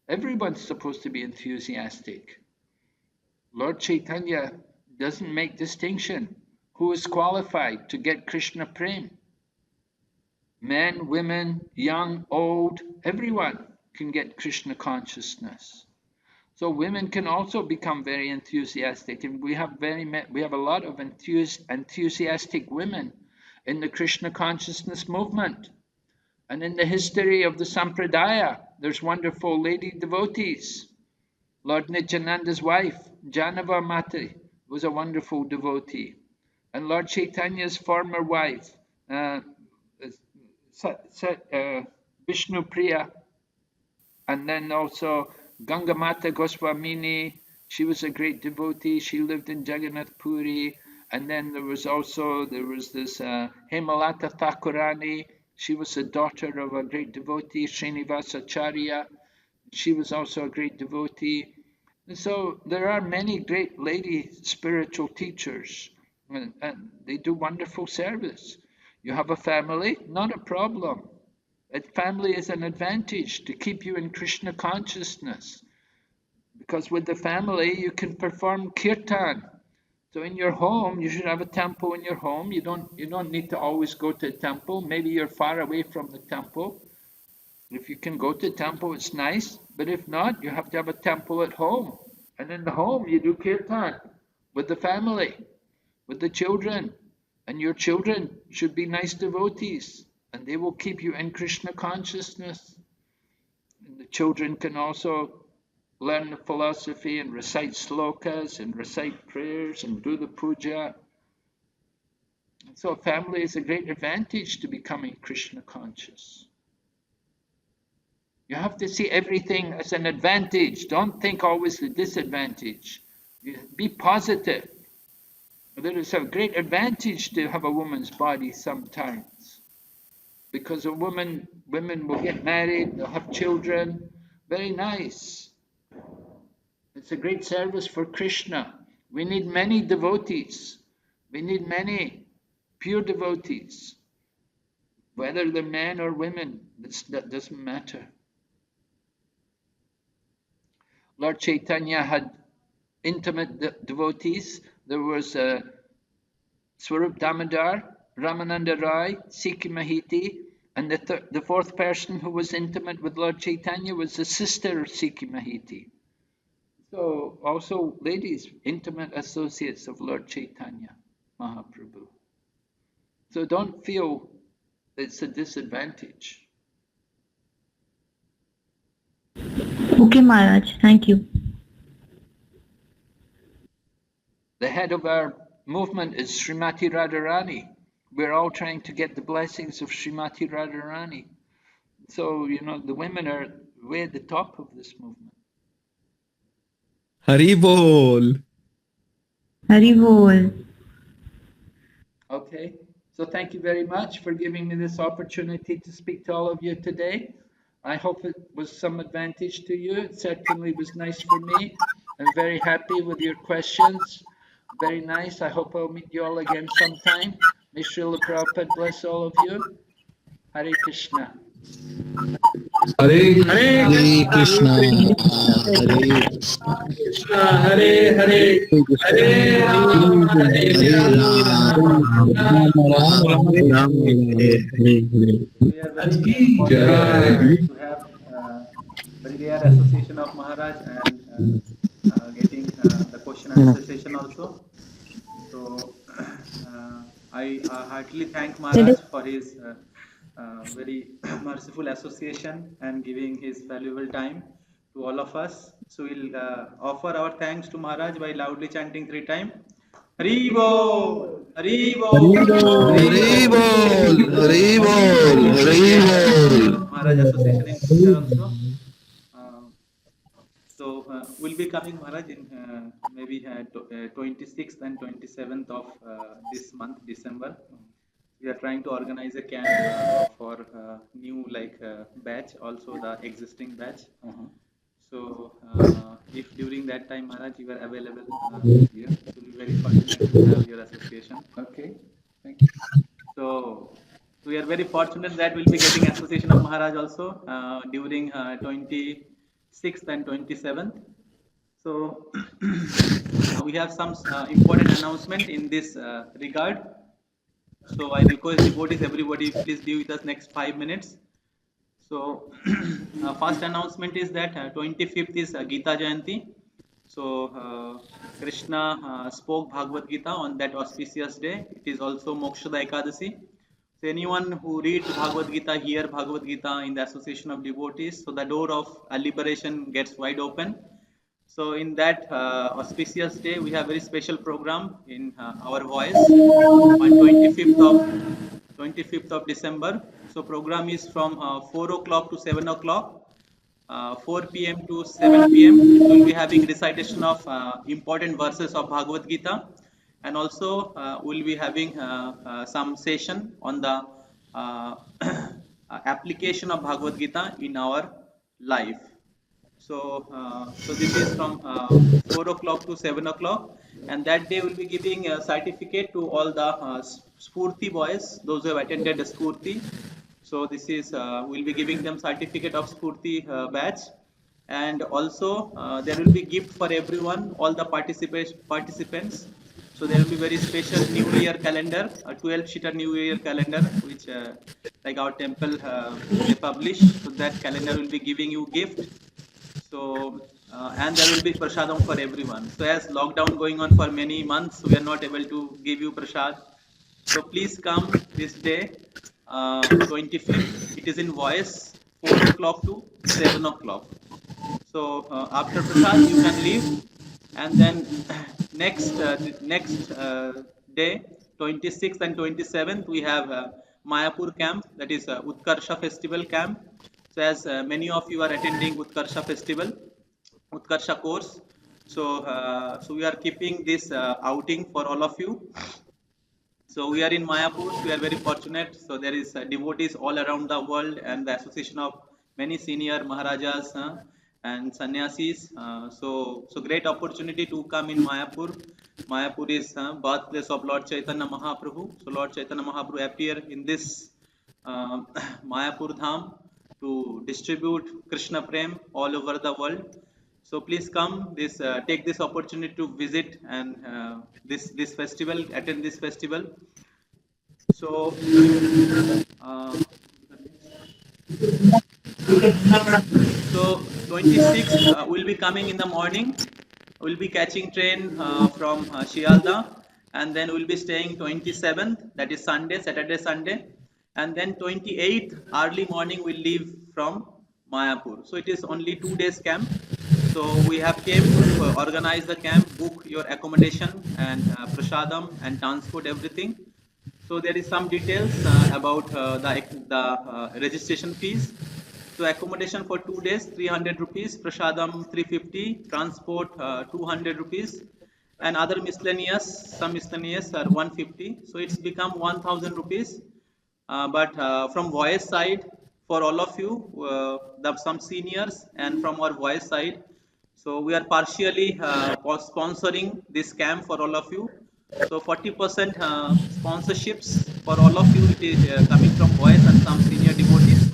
Everyone's supposed to be enthusiastic. Lord Chaitanya doesn't make distinction. Who is qualified to get Krishna Prem? Men, women, young, old, everyone can get Krishna consciousness. So women can also become very enthusiastic, and we have a lot of enthusiastic women in the Krishna consciousness movement. And in the history of the Sampradaya, there's wonderful lady devotees. Lord Nityananda's wife, Janava Mati, was a wonderful devotee. And Lord Chaitanya's former wife, Vishnu Priya, and then also Gangamata Goswamini, she was a great devotee. She lived in Jagannath Puri. And then there was this Hemalata Thakurani. She was the daughter of a great devotee, Srinivasacharya. She was also a great devotee. And so there are many great lady spiritual teachers, and they do wonderful service. You have a family, not a problem. A family is an advantage to keep you in Krishna consciousness, because with the family you can perform kirtan. So in your home, you should have a temple in your home. You don't need to always go to a temple. Maybe you're far away from the temple. If you can go to a temple, it's nice. But if not, you have to have a temple at home. And in the home, you do kirtan with the family, with the children. And your children should be nice devotees, and they will keep you in Krishna consciousness. And the children can also learn the philosophy and recite slokas and recite prayers and do the puja. And so family is a great advantage to becoming Krishna conscious. You have to see everything as an advantage. Don't think always the disadvantage. Be positive. There is a great advantage to have a woman's body sometimes, because women will get married, they'll have children. Very nice. It's a great service for Krishna. We need many devotees. We need many pure devotees. Whether they're men or women, that doesn't matter. Lord Chaitanya had intimate devotees. There was Swarup Damodar, Ramananda Rai, Sikhi Mahiti, and the fourth person who was intimate with Lord Chaitanya was the sister of Sikhi Mahiti. So also ladies, intimate associates of Lord Chaitanya Mahaprabhu. So don't feel it's a disadvantage. Okay, Maharaj. Thank you. The head of our movement is Srimati Radharani. We're all trying to get the blessings of Srimati Radharani. So, the women are way at the top of this movement. Hari Bol. Hari Bol. Okay, so thank you very much for giving me this opportunity to speak to all of you today. I hope it was some advantage to you. It certainly was nice for me. I'm very happy with your questions. Very nice. I hope I'll meet you all again sometime. May Srila Prabhupada bless all of you. Hare Krishna. Hare Krishna. Hare Krishna, Hare Hare, Hare Ram, Hare Ram, We are very fortunate to have very rare association of Maharaj and getting the question and answer session also. So I heartily thank Maharaj for his very merciful association and giving his valuable time to all of us. So we'll offer our thanks to Maharaj by loudly chanting 3 times. Hari Bol! Hari Bol! Hari Bol! Hari Bol! Hari Bol! Maharaj association in future also. So we'll be coming, Maharaj, in maybe 26th and 27th of this month, December. We are trying to organize a camp for new batch, also the existing batch. So if during that time, Maharaj, you are available here, it will be very fortunate to have your association. Okay, thank you. So we are very fortunate that we'll be getting association of Maharaj also during 26th and 27th. So we have some important announcement in this regard. So I request devotees, everybody, please be with us next 5 minutes. So first announcement is that 25th is Gita Jayanti. So Krishna spoke Bhagavad Gita on that auspicious day. It is also Mokshada Ekadasi. So anyone who reads Bhagavad Gita, hear Bhagavad Gita in the association of devotees, so the door of liberation gets wide open. So in that auspicious day, we have very special program in our voice on 25th of December. So program is from 4 o'clock to 7 o'clock, 4 p.m. to 7 p.m. We will be having recitation of important verses of Bhagavad Gita. and also we'll be having some session on the application of Bhagavad Gita in our life. So this is from 4 o'clock to 7 o'clock, and that day we'll be giving a certificate to all the Spurti boys, those who have attended the Spurti. So this is we'll be giving them certificate of Spurti batch, and also there will be gift for everyone, all the participants. So there will be very special New Year calendar, a 12-sheeter New Year calendar, which like our temple they publish. So that calendar will be giving you gift. So and there will be prasadam for everyone. So as lockdown going on for many months, we are not able to give you prasad. So please come this day, 25th. It is in voice, 4 o'clock to 7 o'clock. So after prasad you can leave, and then next day, 26th and 27th, we have Mayapur camp, that is Utkarsha festival camp. So as many of you are attending Utkarsha festival, Utkarsha course, so we are keeping this outing for all of you. So we are in Mayapur. We are very fortunate. So there is devotees all around the world, and the association of many senior Maharajas and sannyasis. So great opportunity to come in Mayapur. Mayapur is birthplace of Lord Chaitanya Mahaprabhu. So Lord Chaitanya Mahaprabhu appear in this Mayapur Dham to distribute Krishna Prem all over the world. So please come take this opportunity to visit and this festival, attend this festival. So so 26th will be coming in the morning. We'll be catching train from Shialda, and then we'll be staying 27th, that is Sunday, Saturday, Sunday, and then 28th early morning we'll leave from Mayapur. So it is only 2 days camp. So we have came to organize the camp, book your accommodation and prasadam and transport, everything. So there is some details about the registration fees. So accommodation for 2 days, 300 rupees, prasadam 350, transport 200 rupees, and other miscellaneous, some miscellaneous are 150. So it's become 1000 rupees. But from voice side, for all of you, some seniors, and from our voice side, so we are partially sponsoring this camp for all of you. So 40% sponsorships for all of you, it is coming from voice and some senior devotees.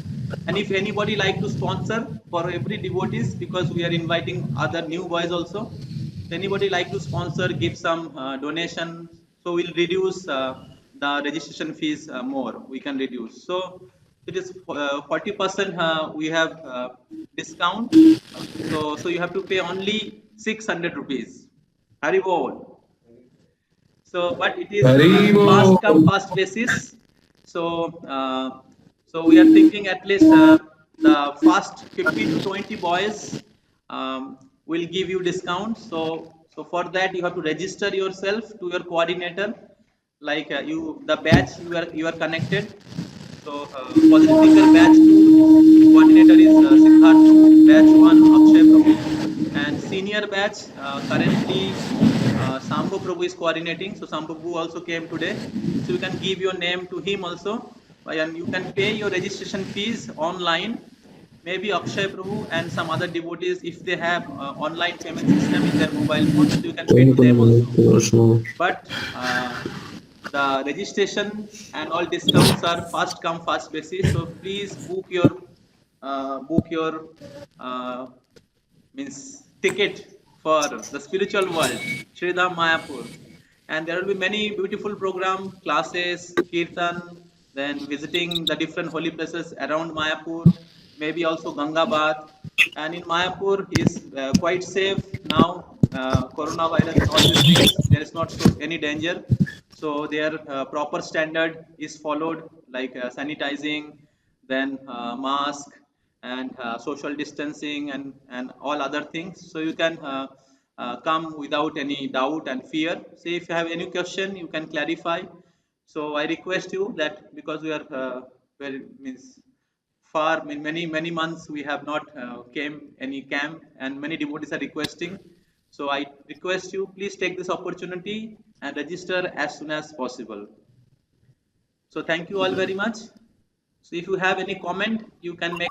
And if anybody like to sponsor for every devotees, because we are inviting other new boys also, if anybody like to sponsor, give some donation, so we'll reduce the registration fees more, we can reduce. So it is 40% we have discount. So you have to pay only 600 rupees. Haribol. So, but it is fast come fast basis. So, so we are thinking at least the first 15 to 20 boys will give you discount. So for that you have to register yourself to your coordinator, like the batch you are connected. So positive thinker batch 2 coordinator is Siddharth, batch 1 Akshay Prabhu, and senior batch currently Sambhu Prabhu is coordinating. So Sambhu Prabhu also came today. So you can give your name to him also, and you can pay your registration fees online. Maybe Akshay Prabhu and some other devotees, if they have online payment system in their mobile phone, so you can pay to them also. But the registration and all discounts are fast come fast basis. So please book your means ticket for the spiritual world, Sridham Mayapur. And there will be many beautiful program, classes, kirtan, then visiting the different holy places around Mayapur, maybe also Ganga Bath. And in Mayapur is quite safe now, coronavirus and all these things, there is not any danger. So their proper standard is followed, like sanitizing, then mask, and social distancing, and all other things. So you can come without any doubt and fear. So if you have any question, you can clarify. So I request you that, because we are very means far, many months we have not came any camp, and many devotees are requesting. So I request you, please take this opportunity and register as soon as possible. So thank you all very much. So if you have any comment, you can make